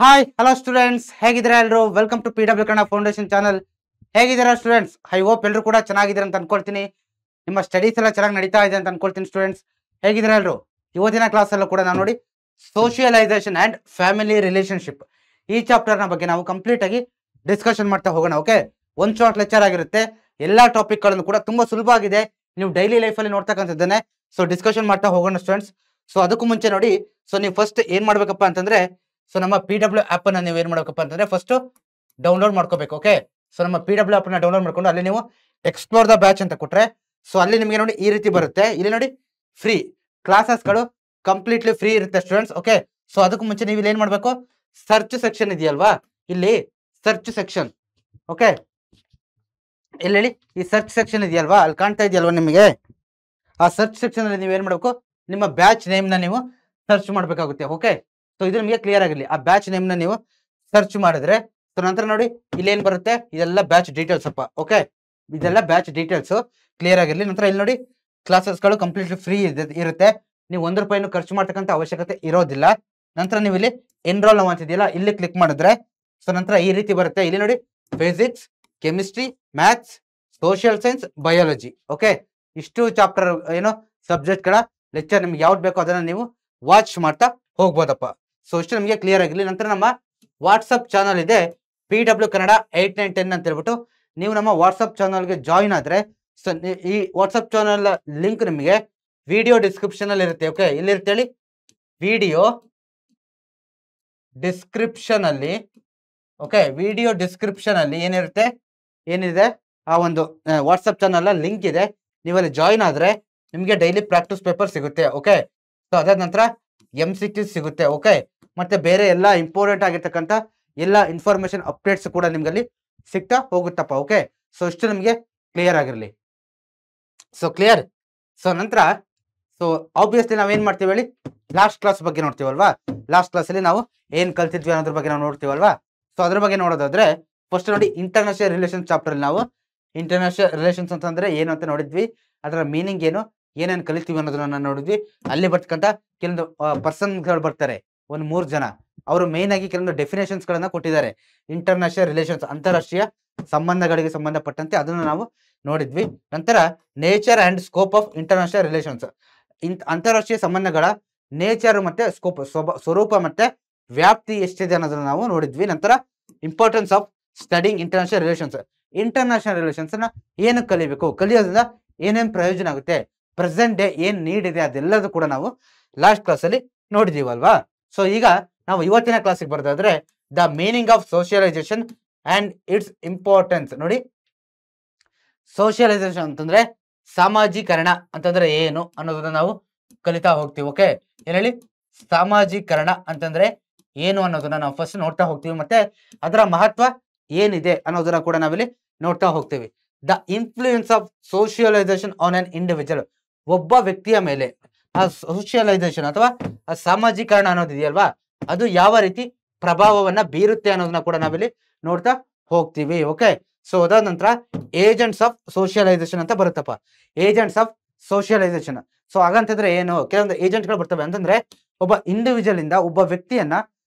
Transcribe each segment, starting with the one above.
Hi hello students, ಹೇಗಿದ್ದೀರಾ ಎಲ್ಲರೂ? Welcome to PW Kannada foundation channel. ಹೇಗಿದ್ದೀರಾ ಸ್ಟೂಡೆಂಟ್ಸ್? ಐ ಹೋಪ್ ಎಲ್ಲರೂ ಕೂಡ ಚೆನ್ನಾಗಿದ್ದೀರಾ ಅಂತ ಅನ್ಕೊಳ್ತೀನಿ. ನಿಮ್ಮ ಸ್ಟಡೀಸ್ ಎಲ್ಲ ಚೆನ್ನಾಗಿ ನಡೀತಾ ಇದೆ ಅಂತ ಅನ್ಕೊಳ್ತೀನಿ. ಸ್ಟೂಡೆಂಟ್ಸ್ ಹೇಗಿದ್ದೀರಾ ಎಲ್ಲರೂ? ಇವತ್ತಿನ ಕ್ಲಾಸ್ ಅಲ್ಲೂ ಕೂಡ ನಾವು ನೋಡಿ ಸೋಷಿಯಲೈಸೇಷನ್ ಅಂಡ್ ಫ್ಯಾಮಿಲಿ ರಿಲೇಶನ್ಶಿಪ್ ಈ ಚಾಪ್ಟರ್ನ ಬಗ್ಗೆ ನಾವು ಕಂಪ್ಲೀಟ್ ಆಗಿ ಡಿಸ್ಕಷನ್ ಮಾಡ್ತಾ ಹೋಗೋಣ. ಓಕೆ, ಒಂದು ಶಾರ್ಟ್ ಲೆಕ್ಚರ್ ಆಗಿರುತ್ತೆ. ಎಲ್ಲಾ ಟಾಪಿಕ್ ಗಳನ್ನು ಕೂಡ ತುಂಬಾ ಸುಲಭ ಆಗಿದೆ, ನೀವು ಡೈಲಿ ಲೈಫ್ ಅಲ್ಲಿ ನೋಡ್ತಕ್ಕಂಥದ್ದನ್ನೇ. ಸೊ ಡಿಸ್ಕಷನ್ ಮಾಡ್ತಾ ಹೋಗೋಣ ಸ್ಟೂಡೆಂಟ್ಸ್. ಸೊ ಅದಕ್ಕೂ ಮುಂಚೆ ನೋಡಿ, ಸೊ ನೀವು ಫಸ್ಟ್ ಏನ್ ಮಾಡ್ಬೇಕಪ್ಪ ಅಂತಂದ್ರೆ, ಸೊ ನಮ್ಮ PW ಆಪ್ ಅನ್ನ ನೀವು ಏನ್ ಮಾಡ್ಬೇಕಪ್ಪ ಅಂತಂದ್ರೆ ಫಸ್ಟ್ ಡೌನ್ಲೋಡ್ ಮಾಡ್ಕೋಬೇಕು. ಓಕೆ, ಸೊ ನಮ್ಮ PW ಆಪ್ ನ ಡೌನ್ಲೋಡ್ ಮಾಡ್ಕೊಂಡು ಅಲ್ಲಿ ನೀವು ಎಕ್ಸ್ಪ್ಲೋರ್ ದ ಬ್ಯಾಚ್ ಅಂತ ಕೊಟ್ರೆ, ಸೊ ಅಲ್ಲಿ ನಿಮಗೆ ನೋಡಿ ಈ ರೀತಿ ಬರುತ್ತೆ. ಇಲ್ಲಿ ನೋಡಿ ಫ್ರೀ ಕ್ಲಾಸಸ್ಗಳು ಕಂಪ್ಲೀಟ್ಲಿ ಫ್ರೀ ಇರುತ್ತೆ ಸ್ಟೂಡೆಂಟ್ಸ್. ಓಕೆ, ಸೊ ಅದಕ್ಕೂ ಮುಂಚೆ ನೀವು ಇಲ್ಲಿ ಏನ್ ಮಾಡ್ಬೇಕು, ಸರ್ಚ್ ಸೆಕ್ಷನ್ ಇದೆಯಲ್ವಾ, ಇಲ್ಲಿ ಸರ್ಚ್ ಸೆಕ್ಷನ್. ಓಕೆ, ಇಲ್ಲಿ ಹೇಳಿ ಈ ಸರ್ಚ್ ಸೆಕ್ಷನ್ ಇದೆಯಲ್ವಾ, ಅಲ್ಲಿ ಕಾಣ್ತಾ ಇದೆಯಲ್ವಾ ನಿಮಗೆ, ಆ ಸರ್ಚ್ ಸೆಕ್ಷನ್ ಅಲ್ಲಿ ನೀವು ಏನ್ ಮಾಡ್ಬೇಕು, ನಿಮ್ಮ ಬ್ಯಾಚ್ ನೇಮ್ ನ ನೀವು ಸರ್ಚ್ ಮಾಡ್ಬೇಕಾಗುತ್ತೆ. ಓಕೆ, ಸೊ ಇದು ನಿಮಗೆ ಕ್ಲಿಯರ್ ಆಗಿರಲಿ. ಆ ಬ್ಯಾಚ್ ನೇಮ್ ನ ನೀವು ಸರ್ಚ್ ಮಾಡಿದ್ರೆ, ಸೊ ನಂತರ ನೋಡಿ ಇಲ್ಲಿ ಏನ್ ಬರುತ್ತೆ, ಇದೆಲ್ಲ ಬ್ಯಾಚ್ ಡೀಟೇಲ್ಸ್ ಅಪ್ಪ. ಓಕೆ, ಇದೆಲ್ಲ ಬ್ಯಾಚ್ ಡೀಟೇಲ್ಸ್ ಕ್ಲಿಯರ್ ಆಗಿರಲಿ. ನಂತರ ಇಲ್ಲಿ ನೋಡಿ ಕ್ಲಾಸಸ್ಗಳು ಕಂಪ್ಲೀಟ್ಲಿ ಫ್ರೀ ಇರುತ್ತೆ, ನೀವು ₹1 ಖರ್ಚು ಮಾಡ್ತಕ್ಕಂಥ ಅವಶ್ಯಕತೆ ಇರೋದಿಲ್ಲ. ನಂತರ ನೀವು ಇಲ್ಲಿ ಎನ್ರೋಲ್ ನಾವು ಅಂತಿದೆಯಲ್ಲ, ಇಲ್ಲಿ ಕ್ಲಿಕ್ ಮಾಡಿದ್ರೆ ಸೊ ನಂತರ ಈ ರೀತಿ ಬರುತ್ತೆ. ಇಲ್ಲಿ ನೋಡಿ physics, chemistry, maths, social science, biology. Okay, ಇಷ್ಟು ಚಾಪ್ಟರ್ ಏನೋ ಸಬ್ಜೆಕ್ಟ್ ಗಳ ಲೆಕ್ಚರ್ ನಿಮ್ಗೆ ಯಾವ್ದು ಬೇಕೋ ಅದನ್ನ ನೀವು ವಾಚ್ ಮಾಡ್ತಾ ಹೋಗ್ಬೋದಪ್ಪ. ಸೊ ಇಷ್ಟು ನಿಮಗೆ ಕ್ಲಿಯರ್ ಆಗಿರಲಿ. ನಂತರ ನಮ್ಮ ವಾಟ್ಸಪ್ ಚಾನಲ್ ಇದೆ, PW ಕನ್ನಡ 8910 ಅಂತ ಹೇಳ್ಬಿಟ್ಟು. ನೀವು ನಮ್ಮ ವಾಟ್ಸಪ್ ಚಾನಲ್ಗೆ ಜಾಯಿನ್ ಆದ್ರೆ, ಸೊ ಈ ವಾಟ್ಸಪ್ ಚಾನಲ್ ಲಿಂಕ್ ನಿಮಗೆ ವಿಡಿಯೋ ಡಿಸ್ಕ್ರಿಪ್ಷನ್ ಅಲ್ಲಿ ಇರುತ್ತೆ. ಓಕೆ, ಇಲ್ಲಿ ಇರುತ್ತೆ ಹೇಳಿ, ವಿಡಿಯೋ ಡಿಸ್ಕ್ರಿಪ್ಷನ್ ಅಲ್ಲಿ. ಓಕೆ, ವಿಡಿಯೋ ಡಿಸ್ಕ್ರಿಪ್ಷನ್ ಅಲ್ಲಿ ಏನಿದೆ ಆ ಒಂದು ವಾಟ್ಸಪ್ ಚಾನಲ್ ಲಿಂಕ್ ಇದೆ. ನೀವಲ್ಲಿ ಜಾಯಿನ್ ಆದ್ರೆ ನಿಮಗೆ ಡೈಲಿ ಪ್ರಾಕ್ಟೀಸ್ ಪೇಪರ್ ಸಿಗುತ್ತೆ. ಓಕೆ, ಸೊ ಅದಾದ ನಂತರ MCQ ಸಿಗುತ್ತೆ. ಓಕೆ, ಮತ್ತೆ ಬೇರೆ ಎಲ್ಲ ಇಂಪಾರ್ಟೆಂಟ್ ಆಗಿರ್ತಕ್ಕಂಥ ಎಲ್ಲ ಇನ್ಫಾರ್ಮೇಶನ್ ಅಪ್ಡೇಟ್ಸ್ ಕೂಡ ನಿಮ್ಗಲ್ಲಿ ಸಿಗ್ತಾ ಹೋಗುತ್ತಪ್ಪ. ಓಕೆ, ಸೊ ಇಷ್ಟು ನಿಮಗೆ ಕ್ಲಿಯರ್ ಆಗಿರಲಿ. So clear. ಸೊ ನಂತರ ಸೊ ಆಬ್ವಿಯಸ್ಲಿ ನಾವೇನ್ ಮಾಡ್ತೀವಿ ಹೇಳಿ, ಲಾಸ್ಟ್ ಕ್ಲಾಸ್ ಬಗ್ಗೆ ನೋಡ್ತೀವಲ್ವಾ. ಲಾಸ್ಟ್ ಕ್ಲಾಸ್ ಅಲ್ಲಿ ನಾವು ಏನ್ ಕಲ್ತಿದ್ವಿ ಅನ್ನೋದ್ರ ಬಗ್ಗೆ ನಾವು ನೋಡ್ತೀವಲ್ವಾ. ಸೊ ಅದ್ರ ಬಗ್ಗೆ ನೋಡೋದಾದ್ರೆ ಫಸ್ಟ್ ನೋಡಿ, ಇಂಟರ್ನ್ಯಾಷನಲ್ ರಿಲೇಷನ್ಸ್ ಚಾಪ್ಟರ್ ಅಲ್ಲಿ ನಾವು ಇಂಟರ್ನ್ಯಾಷನಲ್ ರಿಲೇಷನ್ಸ್ ಅಂತಂದ್ರೆ ಏನು ಅಂತ ನೋಡಿದ್ವಿ, ಅದರ ಮೀನಿಂಗ್ ಏನು, ಏನೇನು ಕಲಿತೀವಿ ಅನ್ನೋದನ್ನ ನೋಡಿದ್ವಿ. ಅಲ್ಲಿ ಬರ್ತಕ್ಕಂಥ ಕೆಲವೊಂದು ಪರ್ಸನ್ಗಳು ಬರ್ತಾರೆ, ಒಂದು 3 ಜನ, ಅವರು ಮೇನ್ ಆಗಿ ಕೆಲವೊಂದು ಡೆಫಿನೇಷನ್ಸ್ ಗಳನ್ನ ಕೊಟ್ಟಿದ್ದಾರೆ. ಇಂಟರ್ನ್ಯಾಷನಲ್ ರಿಲೇಷನ್ಸ್, ಅಂತಾರಾಷ್ಟ್ರೀಯ ಸಂಬಂಧಗಳಿಗೆ ಸಂಬಂಧಪಟ್ಟಂತೆ ಅದನ್ನು ನಾವು ನೋಡಿದ್ವಿ. ನಂತರ nature and scope of international relations, ಅಂತಾರಾಷ್ಟ್ರೀಯ ಸಂಬಂಧಗಳ ನೇಚರ್ ಮತ್ತೆ ಸ್ಕೋಪ್, ಸ್ವರೂಪ ಮತ್ತೆ ವ್ಯಾಪ್ತಿ ಎಷ್ಟಿದೆ ಅನ್ನೋದನ್ನ ನಾವು ನೋಡಿದ್ವಿ. ನಂತರ importance of studying international relations, international relations ನ ಏನು ಕಲಿಬೇಕು, ಕಲಿಯೋದ್ರಿಂದ ಏನೇನು ಪ್ರಯೋಜನ ಆಗುತ್ತೆ, ಪ್ರೆಸೆಂಟ್ ಡೇ ಏನ್ ನೀಡ್ ಇದೆ, ಅದೆಲ್ಲದೂ ಕೂಡ ನಾವು ಲಾಸ್ಟ್ ಕ್ಲಾಸ್ ಅಲ್ಲಿ ನೋಡಿದೀವಲ್ವಾ. ಸೊ ಈಗ ನಾವು ಇವತ್ತಿನ ಕ್ಲಾಸಿಗೆ ಬರೋದಾದ್ರೆ, the meaning of socialisation and its importance. ನೋಡಿ, ಸೋಷಿಯಲೈಸೇಷನ್ ಅಂತಂದ್ರೆ ಸಾಮಾಜೀಕರಣ ಅಂತಂದ್ರೆ ಏನು ಅನ್ನೋದನ್ನ ನಾವು ಕಲಿತಾ ಹೋಗ್ತೀವಿ. ಓಕೆ, ಏನ್ ಹೇಳಿ, ಸಾಮಾಜೀಕರಣ ಅಂತಂದ್ರೆ ಏನು ಅನ್ನೋದನ್ನ ನಾವು ಫಸ್ಟ್ ನೋಡ್ತಾ ಹೋಗ್ತೀವಿ, ಮತ್ತೆ ಅದರ ಮಹತ್ವ ಏನಿದೆ ಅನ್ನೋದನ್ನ ಕೂಡ ನಾವಿಲ್ಲಿ ನೋಡ್ತಾ ಹೋಗ್ತೀವಿ. The influence of socialisation on an individual, ಒಬ್ಬ ವ್ಯಕ್ತಿಯ ಮೇಲೆ ಆ ಸೋಷಿಯಲೈಸೇಷನ್ ಅಥವಾ ಆ ಸಾಮಾಜೀಕರಣ ಅನ್ನೋದಿದೆಯಲ್ವಾ, ಅದು ಯಾವ ರೀತಿ ಪ್ರಭಾವವನ್ನ ಬೀರುತ್ತೆ ಅನ್ನೋದನ್ನ ಕೂಡ ನಾವಿಲ್ಲಿ ನೋಡ್ತಾ ಹೋಗ್ತೀವಿ. ಓಕೆ, ಸೊ ಅದಾದ ನಂತರ ಏಜೆಂಟ್ಸ್ ಆಫ್ ಸೋಷಿಯಲೈಸೇಷನ್ ಅಂತ ಬರುತ್ತಪ್ಪ, ಏಜೆಂಟ್ಸ್ ಆಫ್ ಸೋಷಿಯಲೈಸೇಷನ್. ಸೊ ಹಾಗಂತಂದ್ರೆ ಏನು, ಕೆಲವೊಂದು ಏಜೆಂಟ್ಗಳು ಬರ್ತವೆ ಅಂತಂದ್ರೆ, ಒಬ್ಬ ಇಂಡಿವಿಜುವಲ್ ಇಂದ ಒಬ್ಬ ವ್ಯಕ್ತಿಯನ್ನ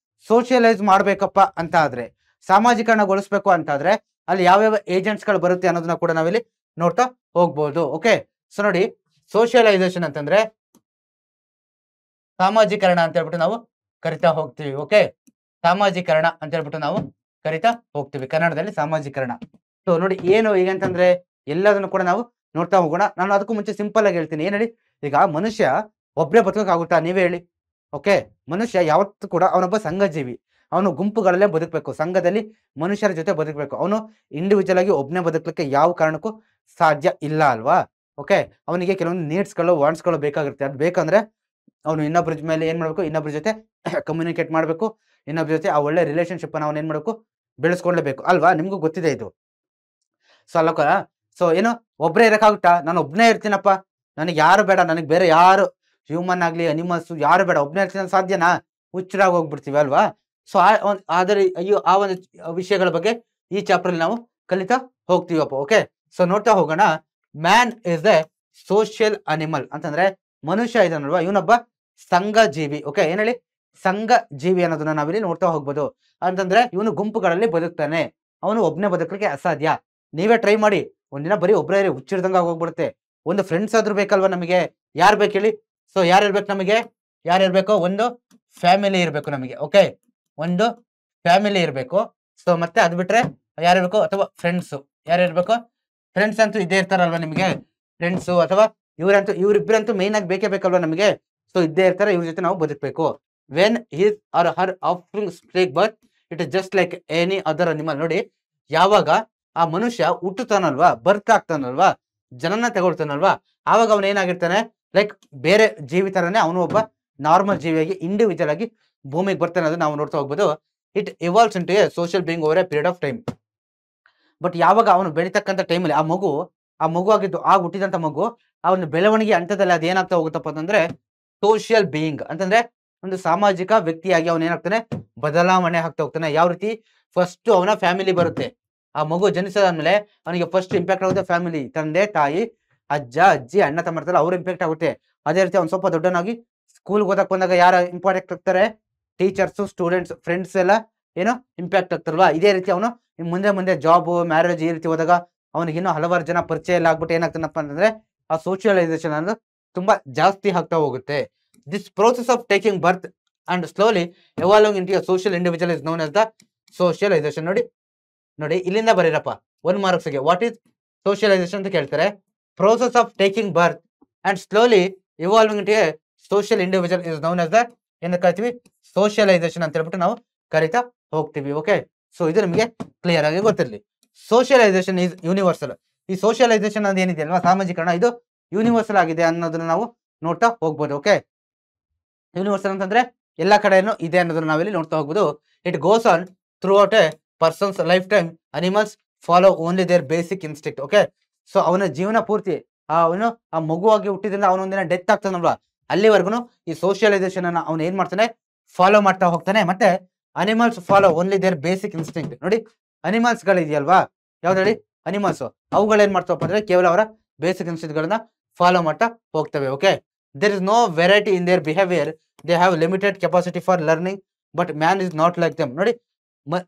ಸೋಷಿಯಲೈಸ್ ಮಾಡ್ಬೇಕಪ್ಪ ಅಂತ ಆದ್ರೆ, ಸಾಮಾಜೀಕರಣಗೊಳಿಸ್ಬೇಕು ಅಂತ ಆದ್ರೆ, ಅಲ್ಲಿ ಯಾವ್ಯಾವ ಏಜೆಂಟ್ಸ್ ಗಳು ಬರುತ್ತೆ ಅನ್ನೋದನ್ನ ಕೂಡ ನಾವಿಲ್ಲಿ ನೋಡ್ತಾ ಹೋಗ್ಬೋದು. ಓಕೆ, ಸೊ ನೋಡಿ, ಸೋಷಿಯಲೈಸೇಷನ್ ಅಂತಂದ್ರೆ ಸಾಮಾಜೀಕರಣ ಅಂತ ಹೇಳ್ಬಿಟ್ಟು ನಾವು ಕರಿತಾ ಹೋಗ್ತೀವಿ. ಓಕೆ, ಸಾಮಾಜೀಕರಣ ಅಂತ ಹೇಳ್ಬಿಟ್ಟು ನಾವು ಕರಿತಾ ಹೋಗ್ತೀವಿ ಕನ್ನಡದಲ್ಲಿ, ಸಾಮಾಜೀಕರಣ. ಸೊ ನೋಡಿ ಏನು ಈಗಂತಂದ್ರೆ ಎಲ್ಲದನ್ನು ಕೂಡ ನಾವು ನೋಡ್ತಾ ಹೋಗೋಣ. ನಾನು ಅದಕ್ಕೂ ಮುಂಚೆ ಸಿಂಪಲ್ ಆಗಿ ಹೇಳ್ತೀನಿ. ಏನ್ ಹೇಳಿ, ಈಗ ಮನುಷ್ಯ ಒಬ್ಬರೇ ಬದುಕೋಕ್ಕಾಗುತ್ತಾ, ನೀವೇ ಹೇಳಿ. ಓಕೆ, ಮನುಷ್ಯ ಯಾವತ್ತೂ ಕೂಡ ಅವನೊಬ್ಬ ಸಂಘಜೀವಿ, ಅವನು ಗುಂಪುಗಳಲ್ಲೇ ಬದುಕಬೇಕು, ಸಂಘದಲ್ಲಿ ಮನುಷ್ಯರ ಜೊತೆ ಬದುಕಬೇಕು. ಅವನು ಇಂಡಿವಿಜುವಲ್ ಆಗಿ ಒಬ್ಬನೇ ಬದುಕಲಿಕ್ಕೆ ಯಾವ ಕಾರಣಕ್ಕೂ ಸಾಧ್ಯ ಇಲ್ಲ ಅಲ್ವಾ. ಓಕೆ, ಅವನಿಗೆ ಕೆಲವೊಂದು ನೀಡ್ಸ್ಗಳು, ವಾಂಟ್ಸ್ಗಳು ಬೇಕಾಗಿರುತ್ತೆ. ಅದು ಬೇಕಂದ್ರೆ ಅವನು ಇನ್ನೊಬ್ಬರ ಮೇಲೆ ಏನ್ ಮಾಡ್ಬೇಕು, ಇನ್ನೊಬ್ಬರ ಜೊತೆ ಕಮ್ಯುನಿಕೇಟ್ ಮಾಡ್ಬೇಕು, ಇನ್ನೊಬ್ಬರ ಜೊತೆ ಆ ಒಳ್ಳೆ ರಿಲೇಶನ್ಶಿಪ್ ಅನ್ನ ಅವನು ಏನ್ ಮಾಡ್ಬೇಕು, ಬೆಳೆಸ್ಕೊಳ್ಳೇಬೇಕು ಅಲ್ವಾ. ನಿಮ್ಗೂ ಗೊತ್ತಿದೆ ಇದು. ಸೊ ಅಲ್ಲಕ್ಕ, ಸೊ ಏನು ಒಬ್ಬರೇ ಇರಕ್ಕಾಗುತ್ತಾ, ನಾನು ಒಬ್ಬನೇ ಇರ್ತೀನಪ್ಪ, ನನಗೆ ಯಾರು ಬೇಡ, ನನಗೆ ಬೇರೆ ಯಾರು ಹ್ಯೂಮನ್ ಆಗ್ಲಿ ಅನಿಮಲ್ಸ್ ಯಾರು ಬೇಡ, ಒಬ್ಬನೇ ಇರ್ತೀನಿ ಸಾಧ್ಯನಾ, ಹುಚ್ಚರಾಗಿ ಹೋಗ್ಬಿಡ್ತೀವಿ ಅಲ್ವಾ. ಸೊ ಆದರೆ ಆ ಒಂದು ವಿಷಯಗಳ ಬಗ್ಗೆ ಈ ಚಾಪ್ಟರ್ ನಾವು ಕಲಿತಾ ಹೋಗ್ತೀವಪ್ಪ. ಓಕೆ, ಸೊ ನೋಡ್ತಾ ಹೋಗೋಣ. Man is A social animal ಅಂತಂದ್ರೆ, ಮನುಷ್ಯ ಇದನ್ನಲ್ವಾ, ಇವನೊಬ್ಬ ಸಂಘಜೀವಿ. ಓಕೆ, ಏನ್ ಹೇಳಿ, ಸಂಘ ಜೀವಿ ಅನ್ನೋದನ್ನ ನಾವಿಲ್ಲಿ ನೋಡ್ತಾ ಹೋಗ್ಬೋದು. ಅಂತಂದ್ರೆ ಇವನು ಗುಂಪುಗಳಲ್ಲಿ ಬದುಕ್ತಾನೆ, ಅವನು ಒಬ್ನೇ ಬದುಕಲಿಕ್ಕೆ ಅಸಾಧ್ಯ. ನೀವೇ ಟ್ರೈ ಮಾಡಿ, ಒಂದಿನ ಬರೀ ಒಬ್ಬರೇ ಹುಚ್ಚಿಡ್ದಂಗ ಹೋಗ್ಬಿಡುತ್ತೆ. ಒಂದು ಫ್ರೆಂಡ್ಸ್ ಆದ್ರೂ ಬೇಕಲ್ವಾ ನಮಗೆ? ಯಾರು ಬೇಕು ಹೇಳಿ? ಸೊ ಯಾರು ಇರ್ಬೇಕು ನಮಗೆ? ಯಾರು ಇರ್ಬೇಕು? ಒಂದು ಫ್ಯಾಮಿಲಿ ಇರಬೇಕು ನಮಗೆ. ಓಕೆ, ಒಂದು ಫ್ಯಾಮಿಲಿ ಇರಬೇಕು. ಸೊ ಮತ್ತೆ ಅದು ಬಿಟ್ರೆ ಯಾರು ಇರಬೇಕು? ಅಥವಾ ಫ್ರೆಂಡ್ಸು. ಯಾರು ಇರಬೇಕು? ಫ್ರೆಂಡ್ಸ್ ಅಂತೂ ಇದ್ದೇ ಇರ್ತಾರಲ್ವಾ ನಿಮಗೆ? ಫ್ರೆಂಡ್ಸು ಅಥವಾ ಇವರಿಬ್ಬರಂತೂ ಮೇನ್ ಆಗಿ ಬೇಕೇ ಬೇಕಲ್ವಾ ನಮಗೆ? ಸೊ ಇದ್ದೇ ಇರ್ತಾರೆ, ಇವ್ರ ಜೊತೆ ನಾವು ಬದುಕಬೇಕು. When his or her offspring take birth, it is just like any other animal. ನೋಡಿ, ಯಾವಾಗ ಆ ಮನುಷ್ಯ ಹುಟ್ಟುತ್ತಾನಲ್ವಾ, ಬರ್ತ್ ಆಗ್ತಾನಲ್ವಾ, ಜನನ ತಗೊಳ್ತಾನಲ್ವಾ, ಆವಾಗ ಅವನು ಏನಾಗಿರ್ತಾನೆ? ಲೈಕ್ ಬೇರೆ ಜೀವಿ ತರನೇ ಅವನು ಒಬ್ಬ ನಾರ್ಮಲ್ ಜೀವಿಯಾಗಿ ಇಂಡಿವಿಜುವಲ್ ಆಗಿ ಭೂಮಿಗೆ ಬರ್ತಾನೆ. ಅದನ್ನ ನಾವು ನೋಡ್ತಾ ಹೋಗ್ಬೋದು. It evolves into a social being over a period of time. But ಯಾವಾಗ ಅವನು ಬೆಳೀತಕ್ಕಂಥ ಟೈಮಲ್ಲಿ ಆ ಮಗು ಆಗಿದ್ದು, ಆಗ ಹುಟ್ಟಿದಂಥ ಮಗು ಅವನ ಬೆಳವಣಿಗೆ ಹಂತದಲ್ಲಿ ಅದು ಏನಾಗ್ತಾ ಹೋಗುತ್ತಪ್ಪ ಅಂತಂದ್ರೆ ಸೋಷಿಯಲ್ ಬೀಯಿಂಗ್ ಅಂತಂದ್ರೆ ಒಂದು ಸಾಮಾಜಿಕ ವ್ಯಕ್ತಿಯಾಗಿ ಅವನು ಏನಾಗ್ತಾನೆ? ಬದಲಾವಣೆ ಆಗ್ತಾ ಹೋಗ್ತಾನೆ. ಯಾವ ರೀತಿ? ಫಸ್ಟ್ ಅವನ ಫ್ಯಾಮಿಲಿ ಬರುತ್ತೆ. ಆ ಮಗು ಜನಿಸಿದಾದ್ಮೇಲೆ ಅವನಿಗೆ ಫಸ್ಟ್ ಇಂಪ್ಯಾಕ್ಟ್ ಆಗುತ್ತೆ ಫ್ಯಾಮಿಲಿ, ತಂದೆ ತಾಯಿ, ಅಜ್ಜ ಅಜ್ಜಿ, ಅಣ್ಣ ತಮ್ಮ ಇರ್ತಾರೆ, ಅವ್ರ ಇಂಪ್ಯಾಕ್ಟ್ ಆಗುತ್ತೆ. ಅದೇ ರೀತಿ ಅವ್ನು ಸ್ವಲ್ಪ ದೊಡ್ಡನಾಗಿ ಸ್ಕೂಲ್ಗೆ ಓದಕ್ ಬಂದಾಗ ಯಾರು ಇಂಪಾರ್ಟೆಂಟ್ ಆಗ್ತಾರೆ? ಟೀಚರ್ಸು, ಸ್ಟೂಡೆಂಟ್ಸ್, ಫ್ರೆಂಡ್ಸ್ ಎಲ್ಲ ಏನೋ ಇಂಪ್ಯಾಕ್ಟ್ ಆಗ್ತಾರಲ್ವಾ. ಇದೇ ರೀತಿ ಅವನು ಮುಂದೆ ಜಾಬ್, ಮ್ಯಾರೇಜ್ ಈ ರೀತಿ ಹೋದಾಗ ಅವನಿಗಿನ್ನೂ ಹಲವಾರು ಜನ ಪರಿಚಯ ಎಲ್ಲ ಆಗ್ಬಿಟ್ಟು ಏನಾಗ್ತಾನಪ್ಪ ಅಂತಂದ್ರೆ ಆ ಸೋಷಿಯಲೈಸೇಷನ್ ಅನ್ನೋದು ತುಂಬಾ ಜಾಸ್ತಿ ಆಗ್ತಾ ಹೋಗುತ್ತೆ. This process of taking birth and slowly evolving into a social individual is known as the socialisation. ನೋಡಿ ಇಲ್ಲಿಂದ ಬರೀರಪ್ಪ 1 ಮಾರ್ಕ್ಸ್ಗೆ. ವಾಟ್ ಈಸ್ ಸೋಷಿಯಲೈಸೇಷನ್ ಅಂತ ಕೇಳ್ತಾರೆ. Process of taking birth and slowly evolving into a social individual is known as the ಏನು ಕರಿತೀವಿ? Socialisation ಅಂತ ಹೇಳ್ಬಿಟ್ಟು ನಾವು ಕರಿತಾ ಹೋಗ್ತೀವಿ. ಓಕೆ, ಸೊ ಇದು ನಿಮಗೆ ಕ್ಲಿಯರ್ ಆಗಿ ಗೊತ್ತಿರಲಿ. Socialisation is universal. ಈ ಸೋಷಿಯಲೈಸೇಷನ್ ಅಂತ ಏನಿದೆ ಅಲ್ವಾ, ಸಾಮಾಜಿಕರಣ, ಇದು ಯೂನಿವರ್ಸಲ್ ಆಗಿದೆ ಅನ್ನೋದನ್ನ ನಾವು ನೋಡ್ತಾ ಹೋಗ್ಬೋದು. ಓಕೆ, ಯೂನಿವರ್ಸಲ್ ಅಂತಂದ್ರೆ ಎಲ್ಲಾ ಕಡೆನೂ ಇದೆ ಅನ್ನೋದನ್ನ ನಾವಿಲ್ಲಿ ನೋಡ್ತಾ ಹೋಗ್ಬೋದು. It goes on throughout a person's lifetime. Animals follow only their basic instinct. Okay, so ಅವನ ಜೀವನ ಪೂರ್ತಿ ಅವನು ಆ ಮಗುವಾಗಿ ಹುಟ್ಟಿದ್ರಿಂದ ಅವನೊಂದಿನ ಡೆತ್ ಆಗ್ತಾನಲ್ವಾ, ಅಲ್ಲಿವರೆಗೂ ಈ ಸೋಷಿಯಲೈಸೇಷನ್ ಅನ್ನ ಅವನು ಏನ್ ಮಾಡ್ತಾನೆ? ಫಾಲೋ ಮಾಡ್ತಾ ಹೋಗ್ತಾನೆ. ಮತ್ತೆ animals follow only their basic instinct. ನೋಡಿ, ಅನಿಮಲ್ಸ್ ಗಳಿದೆಯಲ್ವಾ, ಯಾವ್ದು ಹೇಳಿ? ಅನಿಮಲ್ಸ್. ಅವುಗಳೇನ್ ಮಾಡ್ತಾವಪ್ಪ ಅಂದ್ರೆ ಕೇವಲ ಅವರ ಬೇಸಿಕ್ ಇನ್ಸ್ಟಿಂಕ್ಟ್ ಗಳನ್ನ ಫಾಲೋ ಮಾಡ್ತಾ ಹೋಗ್ತವೆ. Okay, there is no variety in their behaviour. They have limited capacity for learning, but man is not like them. ನೋಡಿ,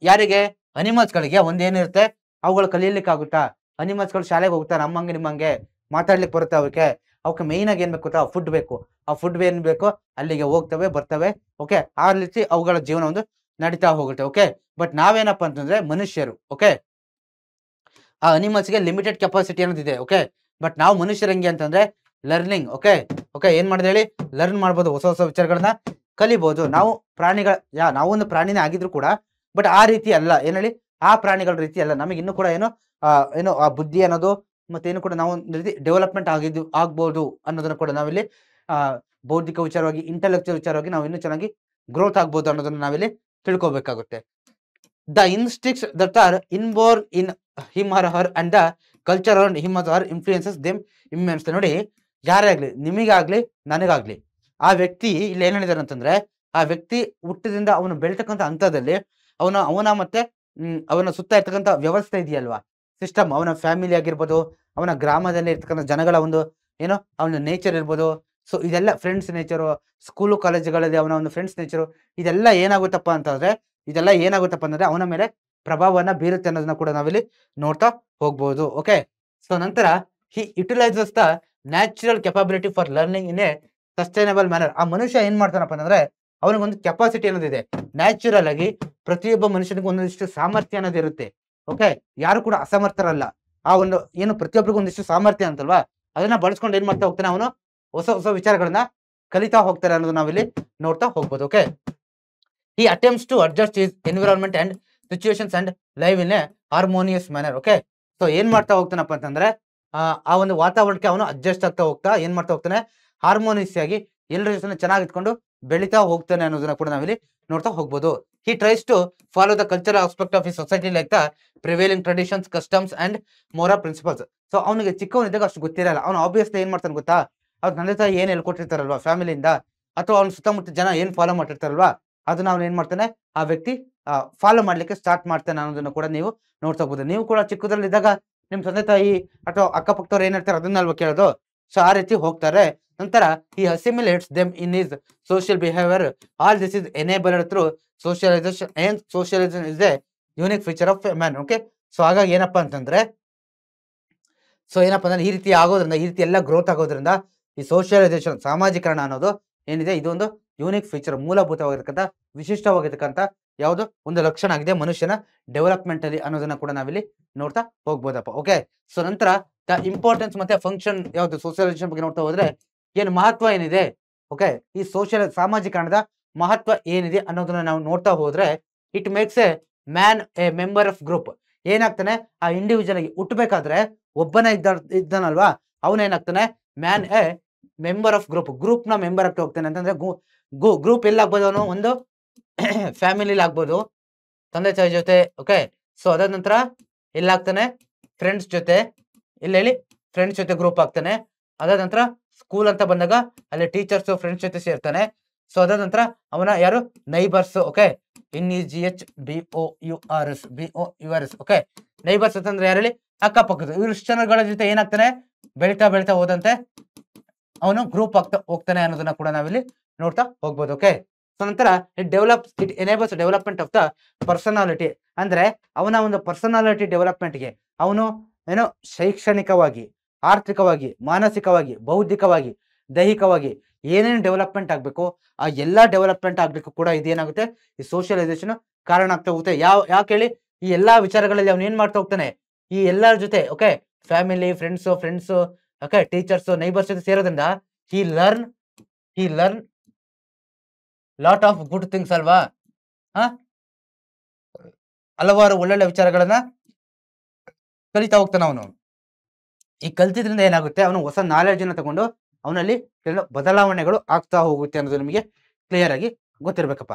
ಯಾರಿಗೆ? ಅನಿಮಲ್ಸ್ ಗಳಿಗೆ ಒಂದೇನಿರುತ್ತೆ, ಅವುಗಳು ಕಲೀಲಿಕ್ಕೆ ಆಗುತ್ತಾ? ಅನಿಮಲ್ಸ್ ಗಳು ಶಾಲೆಗೆ ಹೋಗ್ತಾ ನಮ್ಮಂಗೆ ನಿಮ್ಮಂಗೆ ಮಾತಾಡ್ಲಿಕ್ಕೆ ಬರುತ್ತೆ. ಅವಕ್ಕೆ ಮೇಯ್ನ್ ಆಗಿ ಏನ್ ಬೇಕು ಗೊತ್ತಾ? ಫುಡ್ ಬೇಕು. ಆ ಫುಡ್ ಏನ್ ಬೇಕು? ಅಲ್ಲಿಗೆ ಹೋಗ್ತವೆ, ಬರ್ತವೆ. ಓಕೆ, ಆ ರೀತಿ ಅವುಗಳ ಜೀವನ ಒಂದು ನಡೀತಾ ಹೋಗುತ್ತೆ. ಓಕೆ, ಬಟ್ ನಾವೇನಪ್ಪ ಅಂತಂದ್ರೆ ಮನುಷ್ಯರು. ಓಕೆ, ಆ ಅನಿಮಲ್ಸ್ಗೆ ಲಿಮಿಟೆಡ್ ಕೆಪಾಸಿಟಿ ಅನ್ನೋದಿದೆ. ಓಕೆ, ಬಟ್ ನಾವು ಮನುಷ್ಯರು ಹೆಂಗೆ ಅಂತಂದ್ರೆ ಲರ್ನಿಂಗ್. ಓಕೆ, ಏನ್ ಮಾಡಿದೆ ಹೇಳಿ? ಲರ್ನ್ ಮಾಡ್ಬೋದು, ಹೊಸ ಹೊಸ ವಿಚಾರಗಳನ್ನ ಕಲಿಬಹುದು. ನಾವು ನಾವೊಂದು ಪ್ರಾಣಿನೇ ಆಗಿದ್ರು ಕೂಡ, ಬಟ್ ಆ ರೀತಿ ಅಲ್ಲ. ಏನ್ ಹೇಳಿ? ಆ ಪ್ರಾಣಿಗಳ ರೀತಿ ಅಲ್ಲ. ನಮಗೆ ಇನ್ನೂ ಕೂಡ ಏನು ಆ ಬುದ್ಧಿ ಅನ್ನೋದು ಮತ್ತೆ ಏನು ಕೂಡ ನಾವು ಒಂದು ರೀತಿ ಡೆವಲಪ್ಮೆಂಟ್ ಆಗ್ಬೋದು ಅನ್ನೋದನ್ನ ಕೂಡ ನಾವಿಲ್ಲಿ ಬೌದ್ಧಿಕ ವಿಚಾರವಾಗಿ, ಇಂಟೆಲೆಕ್ಚುಯಲ್ ವಿಚಾರವಾಗಿ ನಾವು ಇನ್ನೂ ಚೆನ್ನಾಗಿ ಗ್ರೋತ್ ಆಗ್ಬೋದು ಅನ್ನೋದನ್ನ ನಾವಿಲ್ಲಿ ತಿಳ್ಕೊಬೇಕಾಗುತ್ತೆ. The instincts that are inborn in him or her and the culture around him or her influences them immense. ನೋಡಿ, ಯಾರೇ ಆಗ್ಲಿ, ನಿಮಗಾಗ್ಲಿ ನನಗಾಗ್ಲಿ, ಆ ವ್ಯಕ್ತಿ ಇಲ್ಲಿ ಏನ್ ಹೇಳಿದಾರೆ ಅಂತಂದ್ರೆ, ಆ ವ್ಯಕ್ತಿ ಹುಟ್ಟದಿಂದ ಅವನು ಬೆಳ್ತಕ್ಕಂಥ ಹಂತದಲ್ಲಿ ಅವನ ಮತ್ತೆ ಅವನ ಸುತ್ತ ಇರ್ತಕ್ಕಂಥ ವ್ಯವಸ್ಥೆ ಇದೆಯಲ್ವಾ, ಸಿಸ್ಟಮ್, ಅವನ ಫ್ಯಾಮಿಲಿ ಆಗಿರ್ಬೋದು, ಅವನ ಗ್ರಾಮದಲ್ಲಿ ಇರ್ತಕ್ಕಂಥ ಜನಗಳ ಒಂದು ಏನೋ ಅವನ ನೇಚರ್ ಇರ್ಬೋದು. ಸೊ ಇದೆಲ್ಲ ಫ್ರೆಂಡ್ಸ್ ನೇಚರು, ಸ್ಕೂಲು ಕಾಲೇಜುಗಳಲ್ಲಿ ಅವನ ಒಂದು ಫ್ರೆಂಡ್ಸ್ ನೇಚರು, ಇದೆಲ್ಲ ಏನಾಗುತ್ತಪ್ಪ ಅಂದ್ರೆ ಅವನ ಮೇಲೆ ಪ್ರಭಾವವನ್ನ ಬೀರುತ್ತೆ ಅನ್ನೋದನ್ನ ಕೂಡ ನಾವಿಲ್ಲಿ ನೋಡ್ತಾ ಹೋಗ್ಬೋದು. ಓಕೆ, ಸೊ ನಂತರ he utilises the natural capability for learning in a sustainable manner. ಆ ಮನುಷ್ಯ ಏನ್ ಮಾಡ್ತಾನಪ್ಪ ಅಂತಂದ್ರೆ ಅವನಿಗೊಂದು ಕೆಪಾಸಿಟಿ ಅನ್ನೋದಿದೆ. ನ್ಯಾಚುರಲ್ ಆಗಿ ಪ್ರತಿಯೊಬ್ಬ ಮನುಷ್ಯನಿಗೂ ಒಂದೊಂದಿಷ್ಟು ಸಾಮರ್ಥ್ಯ ಅನ್ನೋದು ಇರುತ್ತೆ. ಓಕೆ, ಯಾರು ಕೂಡ ಅಸಮರ್ಥರಲ್ಲ. ಆ ಒಂದು ಏನು ಪ್ರತಿಯೊಬ್ಬರಿಗೂ ಒಂದಿಷ್ಟು ಸಾಮರ್ಥ್ಯ ಅಂತಲ್ವಾ, ಅದನ್ನ ಬಳಸ್ಕೊಂಡು ಏನ್ ಮಾಡ್ತಾ ಹೋಗ್ತಾನೆ ಅವನು? ಹೊಸ ಹೊಸ ವಿಚಾರಗಳನ್ನ ಕಲಿತಾ ಹೋಗ್ತಾರೆ ಅನ್ನೋದು ನಾವಿಲ್ಲಿ ನೋಡ್ತಾ ಹೋಗ್ಬೋದು. Okay, he attempts to adjust his environment and situations and live in a harmonious manner. Okay, so ಏನ್ ಮಾಡ್ತಾ ಹೋಗ್ತಾನಪ್ಪ ಅಂತಂದ್ರೆ ಆ ಒಂದು ವಾತಾವರಣಕ್ಕೆ ಅವನು ಅಡ್ಜಸ್ಟ್ ಆಗ್ತಾ ಹೋಗ್ತಾ ಏನ್ ಮಾಡ್ತಾ ಹೋಗ್ತಾನೆ? ಹಾರ್ಮೋನಿಯಸ್ ಆಗಿ ಎಲ್ಲರ ಜೊತೆ ಚೆನ್ನಾಗಿ ಇಟ್ಕೊಂಡು ಬೆಳಿತಾ ಹೋಗ್ತಾನೆ ಅನ್ನೋದನ್ನ ಕೂಡ ನಾವಿಲ್ಲಿ ನೋಡ್ತಾ ಹೋಗ್ಬೋದು. He tries to follow the cultural aspect of his society like the prevailing traditions, customs and moral principles. So ಅವನಿಗೆ ಚಿಕ್ಕವನಿದ್ದಾಗ ಅಷ್ಟು ಗೊತ್ತಿರಲ್ಲ. ಅವನು ಆಬ್ವಿಯಸ್ಲಿ ಏನ್ ಮಾಡ್ತಾನೆ ಗೊತ್ತಾ? ಅವ್ರ ತಂದೆ ತಾಯಿ ಏನ್ ಹೇಳ್ಕೊಟ್ಟಿರ್ತಾರಲ್ವಾ ಫ್ಯಾಮಿಲಿಯಿಂದ, ಅಥವಾ ಅವ್ನ ಸುತ್ತಮುತ್ತ ಜನ ಏನ್ ಫಾಲೋ ಮಾಡ್ತಿರ್ತಾರಲ್ವಾ, ಅದನ್ನ ಅವ್ನು ಏನ್ ಮಾಡ್ತಾನೆ? ಆ ವ್ಯಕ್ತಿ ಫಾಲೋ ಮಾಡ್ಲಿಕ್ಕೆ ಸ್ಟಾರ್ಟ್ ಮಾಡ್ತಾನೆ ಅನ್ನೋದನ್ನ ಕೂಡ ನೀವು ನೋಡ್ತಾ ಹೋಗ್ಬೋದು. ನೀವು ಕೂಡ ಚಿಕ್ಕದ್ರಲ್ಲಿದ್ದಾಗ ನಿಮ್ ತಂದೆ ತಾಯಿ ಅಥವಾ ಅಕ್ಕಪಕ್ಕದವ್ರು ಏನ್ ಹೇಳ್ತಾರೆ ಅದನ್ನಲ್ವಾ ಕೇಳೋದು. ಸೊ ಆ ರೀತಿ ಹೋಗ್ತಾರೆ. ನಂತರ he assimilates them in his social behavior. All this is enabled through socialization, and socialization is a unique feature of man. Okay, so ಹಾಗಾಗಿ ಏನಪ್ಪಾ ಅಂತಂದ್ರೆ ಈ ರೀತಿ ಆಗೋದ್ರಿಂದ, ಈ ರೀತಿ ಎಲ್ಲ ಗ್ರೋತ್ ಆಗೋದ್ರಿಂದ ಈ ಸೋಷಿಯಲೈಸೇಷನ್, ಸಾಮಾಜೀಕರಣ ಅನ್ನೋದು ಏನಿದೆ, ಇದೊಂದು ಯೂನಿಕ್ ಫೀಚರ್, ಮೂಲಭೂತವಾಗಿರ್ತಕ್ಕಂಥ ವಿಶಿಷ್ಟವಾಗಿರ್ತಕ್ಕಂಥ ಯಾವುದು ಒಂದು ಲಕ್ಷಣ ಆಗಿದೆ ಮನುಷ್ಯನ ಡೆವಲಪ್ಮೆಂಟ್ ಅಲ್ಲಿ ಅನ್ನೋದನ್ನ ಕೂಡ ನಾವಿಲ್ಲಿ ನೋಡ್ತಾ ಹೋಗ್ಬೋದಪ್ಪ. ಓಕೆ, ಸೊ ನಂತರ ದ ಇಂಪಾರ್ಟೆನ್ಸ್ ಮತ್ತೆ ಫಂಕ್ಷನ್ ಯಾವ್ದು ಸೋಷಿಯಲೈಸೇಷನ್ ಬಗ್ಗೆ ನೋಡ್ತಾ ಹೋದ್ರೆ ಏನು ಮಹತ್ವ ಏನಿದೆ, ಓಕೆ, ಈ ಸಾಮಾಜೀಕರಣದ ಮಹತ್ವ ಏನಿದೆ ಅನ್ನೋದನ್ನ ನಾವು ನೋಡ್ತಾ ಹೋದ್ರೆ, it makes a man a member of group. ಏನಾಗ್ತಾನೆ, ಆ ಇಂಡಿವಿಜುವಲ್ ಆಗಿ ಹುಟ್ಟಬೇಕಾದ್ರೆ ಒಬ್ಬನೇ ಇದ್ದಾನಲ್ವಾ, ಅವನೇನಾಗ್ತಾನೆ man a member of group ನ ಮೆಂಬರ್ ಆಗ್ತಾ ಹೋಗ್ತಾನೆ. ಅಂತಂದ್ರೆ ಗ್ರೂಪ್ ಎಲ್ಲಿ ಆಗ್ಬೋದು, ಅವನು ಒಂದು ಫ್ಯಾಮಿಲಿ ಆಗ್ಬೋದು, ತಂದೆ ತಾಯಿ ಜೊತೆ. ಓಕೆ, ಸೊ ಅದಾದ ನಂತರ ಎಲ್ಲಾಗ್ತಾನೆ ಫ್ರೆಂಡ್ಸ್ ಜೊತೆ, ಹೇಳಿ ಫ್ರೆಂಡ್ಸ್ ಜೊತೆ ಗ್ರೂಪ್ ಆಗ್ತಾನೆ. ಅದಾದ ನಂತರ ಸ್ಕೂಲ್ ಅಂತ ಬಂದಾಗ ಅಲ್ಲಿ ಟೀಚರ್ಸ್ ಫ್ರೆಂಡ್ಸ್ ಜೊತೆ ಸೇರ್ತಾನೆ. ಸೊ ಅದಾದ ನಂತರ ಅವನ ಯಾರು neighbours. Okay, NEGHBOURS. Okay, neighbours ಅಂತಂದ್ರೆ ಯಾರಲ್ಲಿ ಅಕ್ಕಪಕ್ಕದ ಇವ್ರು ಜನಗಳ ಜೊತೆ ಏನಾಗ್ತಾನೆ, ಬೆಳಿತಾ ಹೋದಂತೆ ಅವನು ಗ್ರೂಪ್ ಆಗ್ತಾ ಹೋಗ್ತಾನೆ ಅನ್ನೋದನ್ನ ಕೂಡ ನಾವಿಲ್ಲಿ ನೋಡ್ತಾ ಹೋಗ್ಬೋದು. ಓಕೆ, ಸೊ ನಂತರ it enables development of the personality. ಅಂದ್ರೆ ಅವನ ಒಂದು ಪರ್ಸನಾಲಿಟಿ ಡೆವಲಪ್ಮೆಂಟ್ಗೆ ಅವನು ಏನೋ ಶೈಕ್ಷಣಿಕವಾಗಿ, ಆರ್ಥಿಕವಾಗಿ, ಮಾನಸಿಕವಾಗಿ, ಬೌದ್ಧಿಕವಾಗಿ, ದೈಹಿಕವಾಗಿ ಏನೇನು ಡೆವಲಪ್ಮೆಂಟ್ ಆಗ್ಬೇಕು ಆ ಎಲ್ಲಾ ಡೆವಲಪ್ಮೆಂಟ್ ಆಗ್ಲಿಕ್ಕೂ ಕೂಡ ಇದೇನಾಗುತ್ತೆ, ಈ ಸೋಷಿಯಲೈಸೇಷನ್ ಕಾರಣ ಆಗ್ತಾ ಹೋಗುತ್ತೆ. ಯಾಕೆ ಹೇಳಿ, ಈ ಎಲ್ಲಾ ವಿಚಾರಗಳಲ್ಲಿ ಅವನು ಏನ್ ಮಾಡ್ತಾ ಹೋಗ್ತಾನೆ, ಈ ಎಲ್ಲರ ಜೊತೆ, okay, family, friends, okay, teachers, neighbours ಜೊತೆ ಸೇರೋದ್ರಿಂದ he learn lot of good things ಅಲ್ವಾ. ಹಲವಾರು ಒಳ್ಳೊಳ್ಳೆ ವಿಚಾರಗಳನ್ನ ಕಲಿತಾ ಹೋಗ್ತಾನೆ ಅವನು. ಈ ಕಲ್ತಿದ್ರಿಂದ ಏನಾಗುತ್ತೆ, ಅವನು ಹೊಸ ನಾಲೆಡ್ಜ್ ಅನ್ನ ತಗೊಂಡು ಅವನಲ್ಲಿ ಕೆಲವು ಬದಲಾವಣೆಗಳು ಆಗ್ತಾ ಹೋಗುತ್ತೆ ಅನ್ನೋದು ನಿಮಗೆ ಕ್ಲಿಯರ್ ಆಗಿ ಗೊತ್ತಿರ್ಬೇಕಪ್ಪ.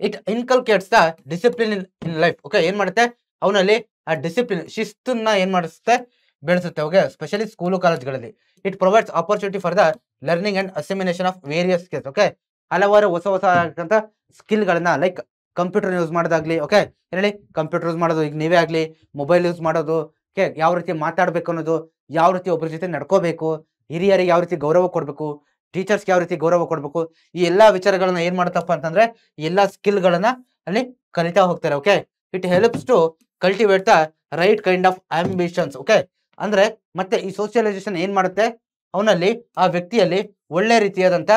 It inculcates the discipline in life. Okay, ಏನ್ ಮಾಡುತ್ತೆ, ಅವನಲ್ಲಿ ಆ ಡಿಸಿಪ್ಲಿನ್, ಶಿಸ್ತನ್ನ ಏನ್ ಮಾಡಿಸುತ್ತೆ, ಬೆಳೆಸುತ್ತೆ. ಓಕೆ, ಸ್ಪೆಷಲಿ ಸ್ಕೂಲು ಕಾಲೇಜ್ಗಳಲ್ಲಿ. It provides opportunity for the learning and assimilation of various skills. Okay, ಹಲವಾರು ಹೊಸ ಸ್ಕಿಲ್ ಗಳನ್ನ, ಲೈಕ್ ಕಂಪ್ಯೂಟರ್ ಯೂಸ್ ಮಾಡೋದಾಗ್ಲಿ. ಓಕೆ, ಹೇಳಿ ಕಂಪ್ಯೂಟರ್ ಯೂಸ್ ಮಾಡೋದು, ಈಗ ನೀವೇ ಆಗ್ಲಿ ಮೊಬೈಲ್ ಯೂಸ್ ಮಾಡೋದು, ಓಕೆ, ಯಾವ ರೀತಿ ಮಾತಾಡ್ಬೇಕು ಅನ್ನೋದು, ಯಾವ ರೀತಿ ಒಬ್ಬರ ಜೊತೆ ನಡ್ಕೋಬೇಕು, ಹಿರಿಯರಿಗೆ ಯಾವ ರೀತಿ ಗೌರವ ಕೊಡ್ಬೇಕು, ಟೀಚರ್ಸ್ಗೆ ಯಾವ ರೀತಿ ಗೌರವ ಕೊಡ್ಬೇಕು, ಈ ಎಲ್ಲಾ ವಿಚಾರಗಳನ್ನ ಏನ್ ಮಾಡ್ತಪ್ಪ ಅಂತಂದ್ರೆ ಈ ಎಲ್ಲಾ ಸ್ಕಿಲ್ ಗಳನ್ನ ಅಲ್ಲಿ ಕಲಿತಾ ಹೋಗ್ತಾರೆ. Okay, it helps to cultivate the right kind of ambitions. Okay, ಅಂದ್ರೆ ಮತ್ತೆ ಈ ಸೋಷಿಯಲೈಸೇಷನ್ ಏನ್ ಮಾಡುತ್ತೆ, ಅವನಲ್ಲಿ ಆ ವ್ಯಕ್ತಿಯಲ್ಲಿ ಒಳ್ಳೆ ರೀತಿಯಾದಂತ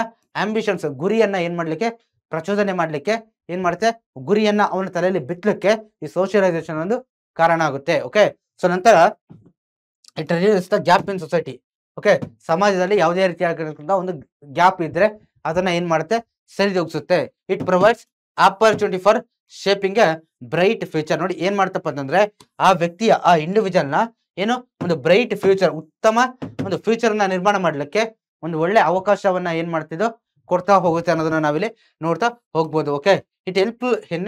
ಆಂಬಿಷನ್ಸ್, ಗುರಿಯನ್ನ ಏನ್ ಮಾಡ್ಲಿಕ್ಕೆ, ಪ್ರಚೋದನೆ ಮಾಡ್ಲಿಕ್ಕೆ ಏನ್ ಮಾಡುತ್ತೆ, ಗುರಿಯನ್ನ ಅವನ ತಲೆಯಲ್ಲಿ ಬಿತ್ತಲಿಕ್ಕೆ ಈ ಸೋಷಿಯಲೈಸೇಷನ್ ಒಂದು ಕಾರಣ ಆಗುತ್ತೆ. ಓಕೆ, ಸೊ ನಂತರ it reduces the gap in society. Okay, ಸಮಾಜದಲ್ಲಿ ಯಾವುದೇ ರೀತಿಯಾಗಿರ್ತಕ್ಕಂಥ ಒಂದು ಗ್ಯಾಪ್ ಇದ್ರೆ ಅದನ್ನ ಏನ್ ಮಾಡುತ್ತೆ, ಸರಿದೂಗಿಸುತ್ತೆ. It provides opportunity for shaping a bright future. ನೋಡಿ ಏನ್ ಮಾಡ್ತಪ್ಪ ಅಂತಂದ್ರೆ ಆ ವ್ಯಕ್ತಿಯ, ಆ ಇಂಡಿವಿಜುವಲ್ ನ ಏನು ಒಂದು ಬ್ರೈಟ್ ಫ್ಯೂಚರ್, ಉತ್ತಮ ಒಂದು ಫ್ಯೂಚರ್ ನ ನಿರ್ಮಾಣ ಮಾಡ್ಲಿಕ್ಕೆ ಒಂದು ಒಳ್ಳೆ ಅವಕಾಶವನ್ನ ಏನ್ ಮಾಡ್ತಿದ್ದು ಕೊಡ್ತಾ ಹೋಗುತ್ತೆ ಅನ್ನೋದನ್ನ ನಾವಿಲ್ಲಿ ನೋಡ್ತಾ ಹೋಗ್ಬೋದು. Okay, it help in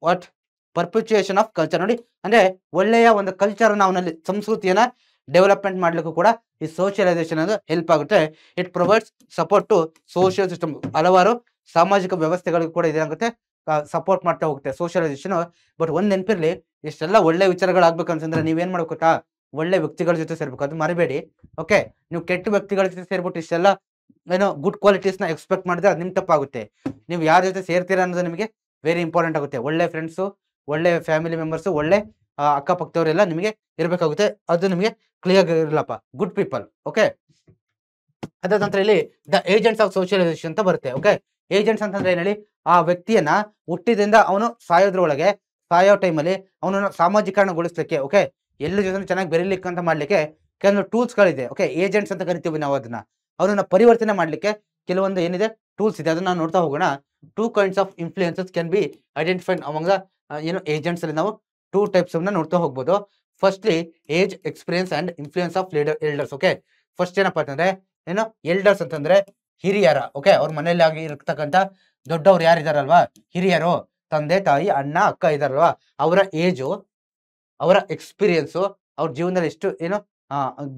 what perpetuation of culture. ನೋಡಿ ಅಂದ್ರೆ ಒಳ್ಳೆಯ ಒಂದು ಕಲ್ಚರ್ ಅವನಲ್ಲಿ, ಸಂಸ್ಕೃತಿಯನ್ನ ಡೆವಲಪ್ಮೆಂಟ್ ಮಾಡ್ಲಿಕ್ಕೂ ಕೂಡ ಈ ಸೋಷಿಯಲೈಸೇಷನ್ ಅದು ಹೆಲ್ಪ್ ಆಗುತ್ತೆ. It provides support to social system. ಹಲವಾರು ಸಾಮಾಜಿಕ ವ್ಯವಸ್ಥೆಗಳಿಗೂ ಕೂಡ ಇದಾಗುತ್ತೆ, ಸಪೋರ್ಟ್ ಮಾಡ್ತಾ ಹೋಗುತ್ತೆ ಸೋಷಿಯಲೈಸೇಷನ್. ಬಟ್ ಒಂದ್ ನೆನಪಿರ್ಲಿ, ಇಷ್ಟೆಲ್ಲ ಒಳ್ಳೆ ವಿಚಾರಗಳಾಗ್ಬೇಕಂತಂದ್ರೆ ನೀವೇನ್ ಮಾಡ್ಬೇಕಾ, ಒಳ್ಳೆ ವ್ಯಕ್ತಿಗಳ ಜೊತೆ ಸೇರ್ಬೇಕು, ಅದು ಮರಿಬೇಡಿ. ಓಕೆ, ನೀವು ಕೆಟ್ಟ ವ್ಯಕ್ತಿಗಳ ಜೊತೆ ಸೇರ್ಬಿಟ್ಟು ಇಷ್ಟೆಲ್ಲ ಏನೋ ಗುಡ್ ಕ್ವಾಲಿಟೀಸ್ ನ ಎಕ್ಸ್ಪೆಕ್ಟ್ ಮಾಡಿದ್ರೆ ಅದು ನಿಮ್ ತಪ್ಪಾಗುತ್ತೆ. ನೀವು ಯಾರ ಜೊತೆ ಸೇರ್ತೀರಾ ಅನ್ನೋದು ನಿಮಗೆ ವೆರಿ ಇಂಪಾರ್ಟೆಂಟ್ ಆಗುತ್ತೆ. ಒಳ್ಳೆ ಫ್ರೆಂಡ್ಸು, ಒಳ್ಳೆ ಫ್ಯಾಮಿಲಿ ಮೆಂಬರ್ಸ್, ಒಳ್ಳೆ ಅಕ್ಕಪಕ್ಕದವರೆಲ್ಲ ನಿಮಗೆ ಇರಬೇಕಾಗುತ್ತೆ. ಅದು ನಿಮಗೆ ಕ್ಲಿಯರ್ ಇರಲಪ್ಪ, ಗುಡ್ ಪೀಪಲ್. ಓಕೆ, ಅದಾದ ನಂತರ ಇಲ್ಲಿ ದ ಏಜೆಂಟ್ಸ್ ಆಫ್ ಸೋಷಿಯಲೈಸೇಷನ್ ಅಂತ ಬರುತ್ತೆ. ಓಕೆ, ಏಜೆಂಟ್ಸ್ ಅಂತಂದ್ರೆ ಏನ್ ಹೇಳಿ, ಆ ವ್ಯಕ್ತಿಯನ್ನ ಹುಟ್ಟಿದಿಂದ ಅವನು ಸಾಯೋದ್ರೊಳಗೆ, ಸಾಯೋ ಟೈಮಲ್ಲಿ ಅವನನ್ನು ಸಾಮಾಜೀಕರಣಗೊಳಿಸ್ಲಿಕ್ಕೆ, ಓಕೆ, ಎಲ್ಲ ಜೊತೆ ಚೆನ್ನಾಗಿ ಬೆರೀಲಿಕ್ಕೆ ಅಂತ ಮಾಡ್ಲಿಕ್ಕೆ ಕೆಲವೊಂದು ಟೂಲ್ಸ್ ಗಳಿದೆ. ಓಕೆ, ಏಜೆಂಟ್ಸ್ ಅಂತ ಕರಿತೀವಿ ನಾವು ಅದನ್ನ. ಅವರನ್ನ ಪರಿವರ್ತನೆ ಮಾಡ್ಲಿಕ್ಕೆ ಕೆಲವೊಂದು ಏನಿದೆ ಟೂಲ್ಸ್ ಇದೆ, ಅದನ್ನ ನೋಡ್ತಾ ಹೋಗೋಣ. 2 kinds of influences can be identified among the agents ಅಲ್ಲಿ ನಾವು 2 types ನೋಡ್ತಾ ಹೋಗ್ಬೋದು. Firstly age, experience and influence of elders. Okay, first ಏನಪ್ಪಾ ಅಂತಂದ್ರೆ ಎಲ್ಡರ್ಸ್ ಅಂತಂದ್ರೆ ಹಿರಿಯರ. ಓಕೆ, ಅವ್ರ ಮನೆಯಲ್ಲಿ ಆಗಿ ಇರ್ತಕ್ಕಂಥ ದೊಡ್ಡವ್ರು ಯಾರಿದಾರಲ್ವಾ, ಹಿರಿಯರು, ತಂದೆ ತಾಯಿ ಅಣ್ಣ ಅಕ್ಕ ಇದಾರಲ್ವಾ, ಅವರ ಏಜು, ಅವರ ಎಕ್ಸ್ಪೀರಿಯನ್ಸು, ಅವ್ರ ಜೀವನದಲ್ಲಿ ಎಷ್ಟು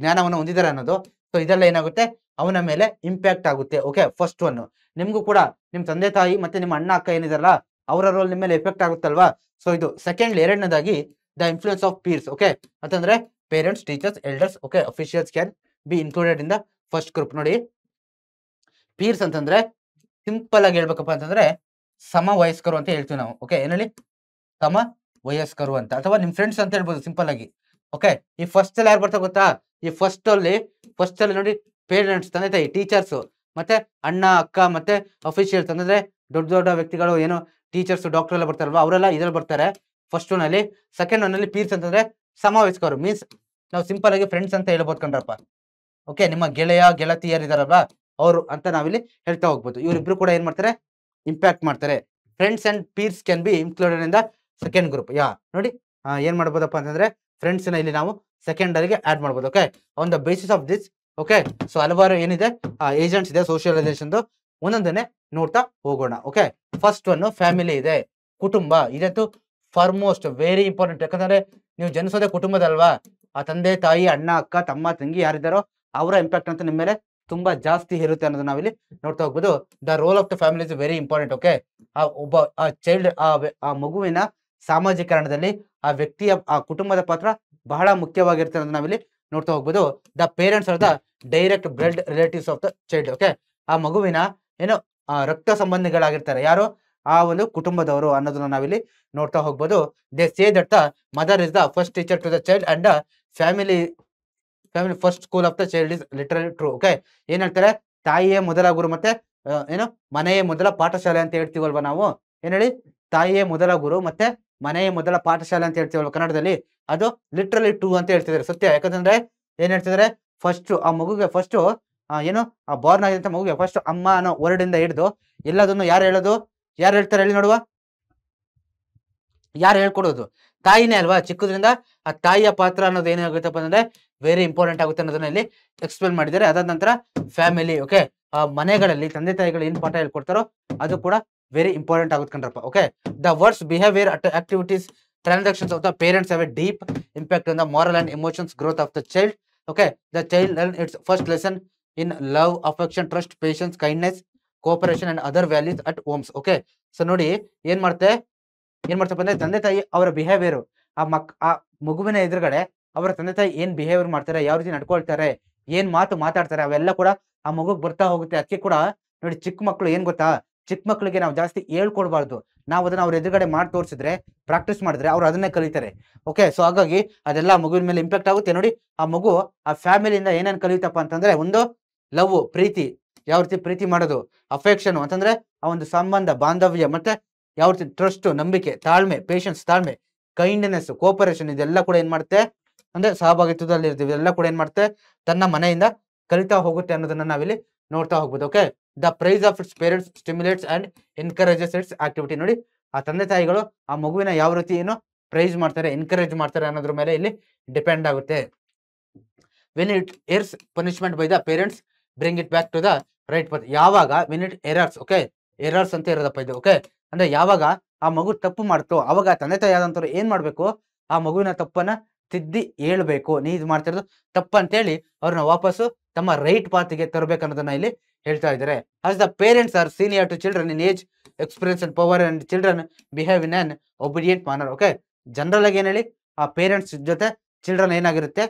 ಜ್ಞಾನವನ್ನು ಹೊಂದಿದ್ದಾರೆ ಅನ್ನೋದು. ಸೊ ಇದೆಲ್ಲ ಏನಾಗುತ್ತೆ, ಅವನ ಮೇಲೆ ಇಂಪ್ಯಾಕ್ಟ್ ಆಗುತ್ತೆ. Okay, first one. ನಿಮ್ಗೂ ಕೂಡ ನಿಮ್ ತಂದೆ ತಾಯಿ ಮತ್ತೆ ನಿಮ್ಮ ಅಣ್ಣ ಅಕ್ಕ ಏನಿದಾರಲ್ಲ ಅವರ ರೋಲ್ ನಿಮ್ಮ ಮೇಲೆ ಎಫೆಕ್ಟ್ ಆಗುತ್ತಲ್ವಾ. ಸೊ ಇದು ಸೆಕೆಂಡ್. ಎರಡನೇದಾಗಿ the influence of peers. Okay, ಅಂತಂದ್ರೆ parents, teachers, elders, okay, officials can be included in the first group ನೋಡಿ. ಪೀರ್ಸ್ ಅಂತಂದ್ರೆ ಸಿಂಪಲ್ ಆಗಿ ಹೇಳ್ಬೇಕಪ್ಪ ಅಂತಂದ್ರೆ ಸಮ ವಯಸ್ಕರು ಅಂತ ಹೇಳ್ತೀವಿ ನಾವು. ಓಕೆ, ಏನ್ ಹೇಳಿ? ಸಮ ವಯಸ್ಕರು ಅಂತ, ಅಥವಾ ನಿಮ್ ಫ್ರೆಂಡ್ಸ್ ಅಂತ ಹೇಳ್ಬೋದು ಸಿಂಪಲ್ ಆಗಿ. ಓಕೆ, ಈ ಫಸ್ಟ್ ಅಲ್ಲಿ ಯಾರು ಬರ್ತಾ ಗೊತ್ತಾ? ಈ ಫಸ್ಟ್ ಅಲ್ಲಿ ನೋಡಿ ಪೇರೆಂಟ್ಸ್, ತಂದೆ ತಾಯಿ, ಟೀಚರ್ಸ್, ಮತ್ತೆ ಅಣ್ಣ ಅಕ್ಕ, ಮತ್ತೆ ಅಫಿಷಿಯಲ್ಸ್ ಅಂತಂದ್ರೆ ದೊಡ್ಡ ದೊಡ್ಡ ವ್ಯಕ್ತಿಗಳು, ಏನು ಟೀಚರ್ಸ್ ಡಾಕ್ಟರ್ ಎಲ್ಲ ಬರ್ತಾರಲ್ವಾ, ಅವರೆಲ್ಲ ಇದ್ರಲ್ಲಿ ಬರ್ತಾರೆ ಫಸ್ಟ್ ಒನ್ ಅಲ್ಲಿ. ಸೆಕೆಂಡ್ ಒನ್ ಅಲ್ಲಿ ಪೀರ್ಸ್ ಅಂತಂದ್ರೆ ಸಮವಯಸ್ಕರು, ಮೀನ್ಸ್ ನಾವು ಸಿಂಪಲ್ ಆಗಿ ಫ್ರೆಂಡ್ಸ್ ಅಂತ ಹೇಳ್ಬೋದು ಕಣ್ರಪ್ಪ. ಓಕೆ, ನಿಮ್ಮ ಗೆಳೆಯ ಗೆಳತಿಯರ್ ಇದಾರಲ್ವಾ ಅವರು ಅಂತ ನಾವಿಲ್ಲಿ ಹೇಳ್ತಾ ಹೋಗ್ಬೋದು. ಇವರಿಬ್ರು ಕೂಡ ಏನ್ ಮಾಡ್ತಾರೆ? ಇಂಪ್ಯಾಕ್ಟ್ ಮಾಡ್ತಾರೆ. Friends and pears can be included in the second group. ನೋಡಿ ಏನ್ ಮಾಡ್ಬೋದಪ್ಪ ಅಂತಂದ್ರೆ ಫ್ರೆಂಡ್ಸ್ ನ ಇಲ್ಲಿ ನಾವು ಸೆಕೆಂಡರಿಗೆ ಆಡ್ ಮಾಡ್ಬೋದು. Okay, on the basis of this. Okay, so ಹಲವಾರು ಏನಿದೆ ಏಜೆಂಟ್ಸ್ ಇದೆ ಸೋಷಿಯಲೈಸೇಷನ್, ಒಂದೊಂದನ್ನೇ ನೋಡ್ತಾ ಹೋಗೋಣ. ಓಕೆ, ಫಸ್ಟ್ ಒನ್ ಫ್ಯಾಮಿಲಿ ಇದೆ, ಕುಟುಂಬ. ಇದಂತೂ ಫಾರ್ಮೋಸ್ಟ್ ವೆರಿ ಇಂಪಾರ್ಟೆಂಟ್. ಯಾಕಂದ್ರೆ ನೀವು ಜನಿಸೋದೇ ಕುಟುಂಬದಲ್ವಾ, ಆ ತಂದೆ ತಾಯಿ, ಅಣ್ಣ ಅಕ್ಕ, ತಮ್ಮ ತಂಗಿ ಯಾರಿದ್ದಾರೋ ಅವರ ಇಂಪ್ಯಾಕ್ಟ್ ಅಂತ ನಿಮ್ಮ ಮೇಲೆ ತುಂಬಾ ಜಾಸ್ತಿ ಇರುತ್ತೆ ಅನ್ನೋದು ನಾವಿಲ್ಲಿ ನೋಡ್ತಾ ಹೋಗ್ಬೋದು. The role of the family is very important. Okay, ಆ ಚೈಲ್ಡ್, ಆ ಮಗುವಿನ ಸಾಮಾಜೀಕರಣದಲ್ಲಿ ಆ ವ್ಯಕ್ತಿಯ, ಆ ಕುಟುಂಬದ ಪಾತ್ರ ಬಹಳ ಮುಖ್ಯವಾಗಿರುತ್ತೆ ಅನ್ನೋದು ನಾವಿಲ್ಲಿ ನೋಡ್ತಾ ಹೋಗ್ಬೋದು. The parents are the direct blood relatives of the child. Okay, ಆ ಮಗುವಿನ ಏನು ರಕ್ತ ಸಂಬಂಧಿಗಳಾಗಿರ್ತಾರೆ ಯಾರು? ಆ ಒಂದು ಕುಟುಂಬದವರು ಅನ್ನೋದನ್ನ ನಾವಿಲ್ಲಿ ನೋಡ್ತಾ ಹೋಗ್ಬೋದು. They say that the mother is the first teacher to the child and family first school of the child is literally true. Okay, ಏನ್ ಹೇಳ್ತಾರೆ? ತಾಯಿಯೇ ಮೊದಲ ಗುರು, ಮತ್ತೆ ಏನು ಮನೆಯೇ ಮೊದಲ ಪಾಠಶಾಲೆ ಅಂತ ಹೇಳ್ತೀವಲ್ವಾ ನಾವು. ಏನ್ ಹೇಳಿ? ತಾಯಿಯೇ ಮೊದಲ ಗುರು ಮತ್ತೆ ಮನೆಯೇ ಮೊದಲ ಪಾಠಶಾಲೆ ಅಂತ ಹೇಳ್ತೀವಲ್ವ ಕನ್ನಡದಲ್ಲಿ. ಅದು ಲಿಟ್ರಲಿ ಟ್ರೂ ಅಂತ ಹೇಳ್ತಿದ್ದಾರೆ, ಸತ್ಯ. ಯಾಕಂತಂದ್ರೆ ಏನ್ ಹೇಳ್ತಿದ್ದಾರೆ? ಫಸ್ಟ್ ಆ ಮಗುಗೆ ಫಸ್ಟ್ ಏನು ಆ ಬಾರ್ನ್ ಆಗಿದಂತ ಮಗುಗೆ ಫಸ್ಟ್ ಅಮ್ಮ ಅನ್ನೋ ವರ್ಡ್ ಇಂದ ಹಿಡಿದು ಎಲ್ಲದನ್ನು ಯಾರು ಹೇಳೋದು? ಯಾರು ಹೇಳ್ತಾರೆ ಹೇಳಿ ನೋಡುವ? ಯಾರು ಹೇಳ್ಕೊಡೋದು? ತಾಯಿನೇ ಅಲ್ವಾ. ಚಿಕ್ಕದ್ರಿಂದ ಆ ತಾಯಿಯ ಪಾತ್ರ ಅನ್ನೋದು ಏನಾಗುತ್ತಪ್ಪ ಅಂದ್ರೆ ವೆರಿ ಇಂಪಾರ್ಟೆಂಟ್ ಆಗುತ್ತೆ ಅನ್ನೋದನ್ನ ಇಲ್ಲಿ ಎಕ್ಸ್ಪ್ಲೇನ್ ಮಾಡಿದ್ದಾರೆ. ಅದಾದ ನಂತರ ಫ್ಯಾಮಿಲಿ. ಓಕೆ, ಆ ಮನೆಗಳಲ್ಲಿ ತಂದೆ ತಾಯಿಗಳು ಏನ್ ಪಾಠ ಹೇಳ್ಕೊಡ್ತಾರೋ ಅದು ಕೂಡ ವೆರಿ ಇಂಪಾರ್ಟೆಂಟ್ ಆಗುತ್ತೆ ಕಣ್ರಪ್ಪ. Okay, the words, behaviour, activities, transactions of the parents have a deep impact on the moral and emotions growth of the child. Okay, the child learns its first lesson in love, affection, trust, patience, kindness, cooperation and other values at homes. Okay, so ನೋಡಿ ಏನ್ ಮಾಡ್ತಪ್ಪ ಅಂದ್ರೆ ತಂದೆ ತಾಯಿ ಅವರ behaviour, ಆ ಮಗುವಿನ ಎದುರುಗಡೆ ಅವರ ತಂದೆ ತಾಯಿ ಏನ್ ಬಿಹೇವಿಯರ್ ಮಾಡ್ತಾರೆ, ಯಾವ ರೀತಿ ನಡ್ಕೊಳ್ತಾರೆ, ಏನ್ ಮಾತು ಮಾತಾಡ್ತಾರೆ, ಅವೆಲ್ಲ ಕೂಡ ಆ ಮಗುಗ್ ಬರ್ತಾ ಹೋಗುತ್ತೆ. ಅದಕ್ಕೆ ಕೂಡ ನೋಡಿ, ಚಿಕ್ಕ ಮಕ್ಕಳು ಏನ್ ಗೊತ್ತಾ, ಚಿಕ್ಕ ಮಕ್ಕಳಿಗೆ ನಾವು ಜಾಸ್ತಿ ಹೇಳ್ಕೊಡ್ಬಾರ್ದು. ನಾವು ಅದನ್ನ ಅವ್ರ ಎದುರುಗಡೆ ಮಾಡಿ ತೋರಿಸಿದ್ರೆ, ಪ್ರಾಕ್ಟೀಸ್ ಮಾಡಿದ್ರೆ ಅವ್ರು ಅದನ್ನೇ ಕಲಿತಾರೆ. ಓಕೆ, ಸೊ ಹಾಗಾಗಿ ಅದೆಲ್ಲ ಮಗುವಿನ ಮೇಲೆ ಇಂಪ್ಯಾಕ್ಟ್ ಆಗುತ್ತೆ. ನೋಡಿ, ಆ ಮಗು ಆ ಫ್ಯಾಮಿಲಿಯಿಂದ ಏನೇನ್ ಕಲಿಯುತ್ತಪ್ಪ ಅಂತಂದ್ರೆ, ಒಂದು ಲವ್, ಪ್ರೀತಿ, ಯಾವ ರೀತಿ ಪ್ರೀತಿ ಮಾಡೋದು, ಅಫೆಕ್ಷನ್ ಅಂತಂದ್ರೆ ಆ ಒಂದು ಸಂಬಂಧ, ಬಾಂಧವ್ಯ, ಮತ್ತೆ ಯಾವ ರೀತಿ ಟ್ರಸ್ಟ್, ನಂಬಿಕೆ, ತಾಳ್ಮೆ, ಪೇಷನ್ಸ್, ತಾಳ್ಮೆ, ಕೈಂಡ್ನೆಸ್, ಕೋಪರೇಷನ್, ಇದೆಲ್ಲ ಕೂಡ ಏನ್ ಮಾಡುತ್ತೆ ಅಂದ್ರೆ ಸಹಭಾಗಿತ್ವದಲ್ಲಿ ಇರ್ತೀವಿ, ಇದೆಲ್ಲ ಕೂಡ ಏನ್ ಮಾಡುತ್ತೆ ತನ್ನ ಮನೆಯಿಂದ ಕಲಿತಾ ಹೋಗುತ್ತೆ ಅನ್ನೋದನ್ನ ನಾವಿಲ್ಲಿ ನೋಡ್ತಾ ಹೋಗ್ಬೋದು. Okay, the praise of its parents stimulates and encourages its activity. ನೋಡಿ, ಆ ತಂದೆ ತಾಯಿಗಳು ಆ ಮಗುವಿನ ಯಾವ ರೀತಿ ಏನು ಪ್ರೈಸ್ ಮಾಡ್ತಾರೆ, ಎನ್ಕರೇಜ್ ಮಾಡ್ತಾರೆ ಅನ್ನೋದ್ರ ಮೇಲೆ ಇಲ್ಲಿ ಡಿಪೆಂಡ್ ಆಗುತ್ತೆ. When it errs punishment by the parents bring it back to the right path. ಯಾವಾಗ when it errors, okay, errors ಅಂತ ಇರೋದಪ್ಪ ಇದು. ಓಕೆ, ಅಂದ್ರೆ ಯಾವಾಗ ಆ ಮಗು ತಪ್ಪು ಮಾಡ್ತು, ಅವಾಗ ತಂದೆ ತಾಯಿ ಆದಂತವ್ರು ಏನ್ ಮಾಡ್ಬೇಕು? ಆ ಮಗುವಿನ ತಪ್ಪನ್ನ ತಿದ್ದಿ ಹೇಳ್ಬೇಕು. ನೀ ಇದು ಮಾಡ್ತಿರೋದು ತಪ್ಪ ಅಂತೇಳಿ ಅವ್ರನ್ನ ವಾಪಸ್ಸು ತಮ್ಮ ರೈಟ್ ಪಾತಿಗೆ ತರಬೇಕನ್ನೋದನ್ನ ಇಲ್ಲಿ ಹೇಳ್ತಾ ಇದ್ದಾರೆ. As the parents are senior to children in age, experience and power and children behave in an obedient manner. Okay, general ಆಗಿ ಏನ್ ಹೇಳಿ, ಆ ಪೇರೆಂಟ್ಸ್ ಜೊತೆ ಚಿಲ್ಡ್ರನ್ ಏನಾಗಿರುತ್ತೆ,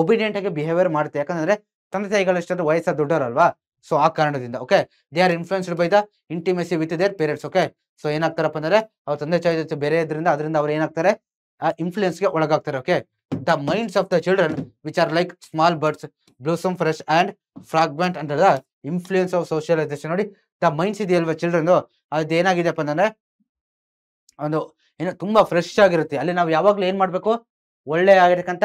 ಒಬಿಡಿಯಂಟ್ ಆಗಿ ಬಿಹೇವಿಯರ್ ಮಾಡುತ್ತೆ. ಯಾಕಂದ್ರೆ ತಂದೆ ತಾಯಿಗಳು ಎಷ್ಟೊಂದು ವಯಸ್ಸಾದ ದೊಡ್ಡವರಲ್ವಾ, ಸೊ ಆ ಕಾರಣದಿಂದ. Okay, they are influenced by the intimacy with their parents. Okay, so ಏನಾಗ್ತಾರಪ್ಪ ಅಂದ್ರೆ ಅವ್ರ ತಂದೆ ತಾಯಿ ಜೊತೆ ಬೇರೆ ಇದ್ರಿಂದ ಅದರಿಂದ ಅವ್ರು ಏನಾಗ್ತಾರೆ, ಆ ಇನ್ಫ್ಲುಯೆನ್ಸ್ಗೆ ಒಳಗಾಗ್ತಾರೆ. Okay, the minds of the children which are like small birds blossom fresh and fragment and the influence of socialisation. ನೋಡಿ, ದ ಮೈಂಡ್ಸ್ ಇದೆಯಲ್ವಾ ಚಿಲ್ಡ್ರನ್, ಅದು ಏನಾಗಿದೆಪ್ಪ ಅಂತಂದ್ರೆ ಒಂದು ಏನು ತುಂಬಾ ಫ್ರೆಶ್ ಆಗಿರುತ್ತೆ. ಅಲ್ಲಿ ನಾವು ಯಾವಾಗ್ಲೂ ಏನ್ ಮಾಡ್ಬೇಕು, ಒಳ್ಳೆ ಆಗಿರ್ತಕ್ಕಂಥ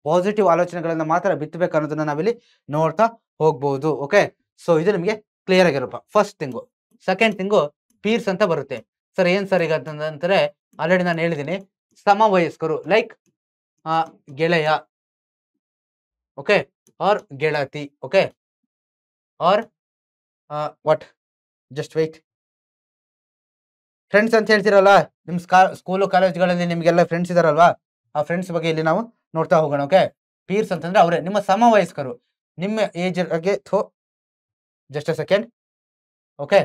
ಪಾಸಿಟಿವ್ ಆಲೋಚನೆಗಳನ್ನ ಮಾತ್ರ ಬಿತ್ತಬೇಕು ಅನ್ನೋದನ್ನ ನಾವಿಲ್ಲಿ ನೋಡ್ತಾ ಹೋಗ್ಬಹುದು. ಓಕೆ, ಸೊ ಇದು ನಿಮಗೆ ಕ್ಲಿಯರ್ ಆಗಿರಪ್ಪ first thing. Second thing peers ಅಂತ ಬರುತ್ತೆ. ಸರ್ ಏನ್ ಸರ್ ಈಗ ಅಂತಂದ್ರೆ ಆಲ್ರೆಡಿ ನಾನು ಹೇಳಿದ್ದೀನಿ, ಸಮವಯಸ್ಕರು ಲೈಕ್ ಗೆಳೆಯ, ಓಕೆ, ಆರ್ ಗೆಳತಿ. Okay, or what, just wait, friends ಅಂತ ಹೇಳ್ತಿರಲ್ಲ, ನಿಮ್ ಸ್ಕೂಲು ಕಾಲೇಜ್ಗಳಲ್ಲಿ ನಿಮ್ಗೆಲ್ಲ ಫ್ರೆಂಡ್ಸ್ ಇದಾರಲ್ವಾ, ಆ ಫ್ರೆಂಡ್ಸ್ ಬಗ್ಗೆ ಇಲ್ಲಿ ನಾವು ನೋಡ್ತಾ ಹೋಗೋಣ. ಓಕೆ, ಪೀರ್ಸ್ ಅಂತಂದ್ರೆ ಅವರೇ ನಿಮ್ಮ ಸಮವಯಸ್ಕರು, ನಿಮ್ಮ ಏಜ್ ಬಗ್ಗೆ ಜಸ್ಟ್ ಅ ಸೆಕೆಂಡ್. ಓಕೆ,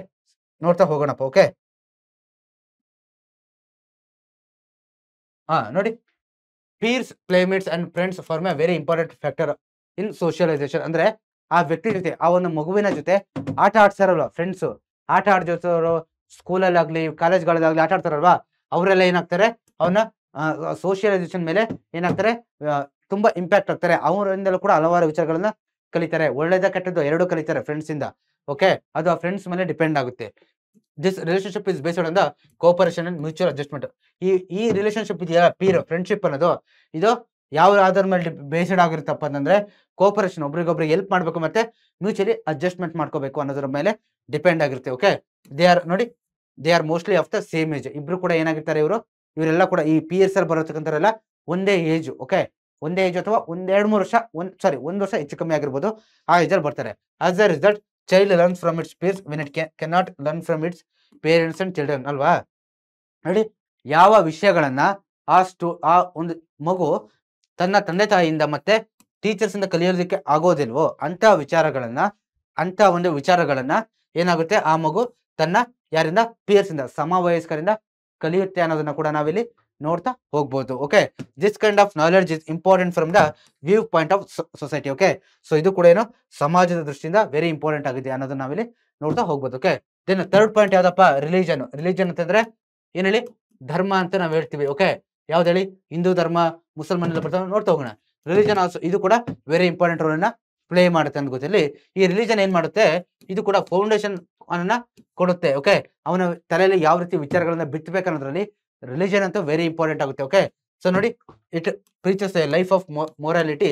ನೋಡ್ತಾ ಹೋಗೋಣಪ್ಪ. ಓಕೆ, ನೋಡಿ, peers, playmates and friends form a very important factor in socialisation. ಅಂದ್ರೆ ಆ ವ್ಯಕ್ತಿ ಜೊತೆ, ಆ ಒಂದು ಮಗುವಿನ ಜೊತೆ ಆಟ ಆಡ್ತಾರಲ್ವ ಫ್ರೆಂಡ್ಸು, ಆಟ ಆಡ್ಜೋರು ಸ್ಕೂಲಲ್ಲಾಗ್ಲಿ ಕಾಲೇಜ್ಗಳಲ್ಲಾಗ್ಲಿ ಆಟ ಆಡ್ತಾರಲ್ವಾ, ಅವರೆಲ್ಲ ಏನಾಗ್ತಾರೆ ಅವನ ಸೋಷಿಯಲೈಸೇಷನ್ ಮೇಲೆ ಏನಾಗ್ತಾರೆ, ತುಂಬಾ ಇಂಪ್ಯಾಕ್ಟ್ ಆಗ್ತಾರೆ. ಅವರಿಂದಲೂ ಕೂಡ ಹಲವಾರು ವಿಚಾರಗಳನ್ನ ಕಲಿತಾರೆ. ಒಳ್ಳೇದ ಕೆಟ್ಟದ್ದು ಎರಡು ಕಲಿತಾರೆ ಫ್ರೆಂಡ್ಸ್ ಇಂದ. ಓಕೆ, ಅದು ಆ ಫ್ರೆಂಡ್ಸ್ ಮೇಲೆ ಡಿಪೆಂಡ್ ಆಗುತ್ತೆ. This relationship is based on the cooperation and mutual adjustment. ಈ ರಿಲೇಶನ್ಶಿಪ್ ಇದೆಯಲ್ಲ, ಪೀರ್ ಫ್ರೆಂಡ್ಶಿಪ್ ಅನ್ನೋದು, ಇದು ಯಾವ ಆಧಾರ ಮೇಲೆ ಬೇಸ್ಡ್ ಆಗಿರುತ್ತಪ್ಪ ಅಂತಂದ್ರೆ ಕೋಪರೇಷನ್, ಒಬ್ರಿಗೊಬ್ರಿಗೆ ಹೆಲ್ಪ್ ಮಾಡಬೇಕು ಮತ್ತೆ ಮ್ಯೂಚುವಲಿ ಅಡ್ಜಸ್ಟ್ಮೆಂಟ್ ಮಾಡ್ಕೋಬೇಕು ಅನ್ನೋದ್ರ ಮೇಲೆ ಡಿಪೆಂಡ್ ಆಗಿರುತ್ತೆ. Okay, they are mostly of the same age. ಇಬ್ರು ಕೂಡ ಏನಾಗಿರ್ತಾರೆ, ಇವರೆಲ್ಲ ಕೂಡ ಈ PS ಅಲ್ಲಿ ಬರತಕ್ಕಂಥವರೆಲ್ಲ ಒಂದೇ ಏಜ್. ಓಕೆ, ಒಂದೇ ಏಜ್ ಅಥವಾ ಒಂದ್ 2-3 ವರ್ಷ, ಒಂದ್ ವರ್ಷ ಹೆಚ್ಚು ಕಮ್ಮಿ ಆಗಿರ್ಬೋದು, ಆ ಏಜ್ ಅಲ್ಲಿ ಬರ್ತಾರೆ. As a result child learns from its pears when it cannot learn from its parents and children ಅಲ್ವಾ. ನೋಡಿ, ಯಾವ ವಿಷಯಗಳನ್ನ ಆ ಒಂದು ಮಗು ತನ್ನ ತಂದೆ ತಾಯಿಯಿಂದ ಮತ್ತೆ ಟೀಚರ್ಸ್ ಇಂದ ಕಲಿಯೋದಕ್ಕೆ ಆಗೋದಿಲ್ವೋ ಅಂತ ಒಂದು ವಿಚಾರಗಳನ್ನ ಏನಾಗುತ್ತೆ, ಆ ಮಗು ತನ್ನ ಯಾರಿಂದ, ಪಿಯರ್ಸ್ ಇಂದ, ಸಮವಯಸ್ಕರಿಂದ ಕಲಿಯುತ್ತೆ ಅನ್ನೋದನ್ನ ಕೂಡ ನಾವಿಲ್ಲಿ ನೋಡ್ತಾ ಹೋಗ್ಬೋದು. Okay, this kind of knowledge is important from the view point of society. Okay, so ಇದು ಕೂಡ ಏನು ಸಮಾಜದ ದೃಷ್ಟಿಯಿಂದ ವೆರಿ ಇಂಪಾರ್ಟೆಂಟ್ ಆಗಿದೆ ಅನ್ನೋದನ್ನ ನಾವಿಲ್ಲಿ ನೋಡ್ತಾ ಹೋಗ್ಬೋದು. ಓಕೆ, ದೆನ್ ಥರ್ಡ್ ಪಾಯಿಂಟ್ ಯಾವ್ದಪ್ಪ, ರಿಲಿಜನ್ ಅಂತಂದ್ರೆ ಏನ್ ಹೇಳಿ, ಧರ್ಮ ಅಂತ ನಾವ್ ಹೇಳ್ತೀವಿ. ಓಕೆ, ಯಾವ್ದು ಹೇಳಿ, ಹಿಂದೂ ಧರ್ಮ, ಮುಸಲ್ಮಾನ್ ಎಲ್ಲ ಬರ್ತಾವೆ, ನೋಡ್ತಾ ಹೋಗೋಣ. ರಿಲಿಜನ್ ಆಲ್ಸೋ ಇದು ಕೂಡ ವೆರಿ ಇಂಪಾರ್ಟೆಂಟ್ ರೋಲ್ ಅನ್ನ ಪ್ಲೇ ಮಾಡುತ್ತೆ ಅಂತ ಗೊತ್ತಿರಲಿ. ಈ ರಿಲಿಜನ್ ಏನ್ ಮಾಡುತ್ತೆ, ಇದು ಕೂಡ ಫೌಂಡೇಶನ್ ಅನ್ನ ಕೊಡುತ್ತೆ. ಓಕೆ, ಅವನ ತಲೆಯಲ್ಲಿ ಯಾವ ರೀತಿ ವಿಚಾರಗಳನ್ನ ಬಿತ್ತಬೇಕನ್ನೋದ್ರಲ್ಲಿ ರಿಲಿಜನ್ ಅಂತೂ ವೆರಿ ಇಂಪಾರ್ಟೆಂಟ್ ಆಗುತ್ತೆ. ಓಕೆ, ಸೊ ನೋಡಿ, it preaches a life of morality.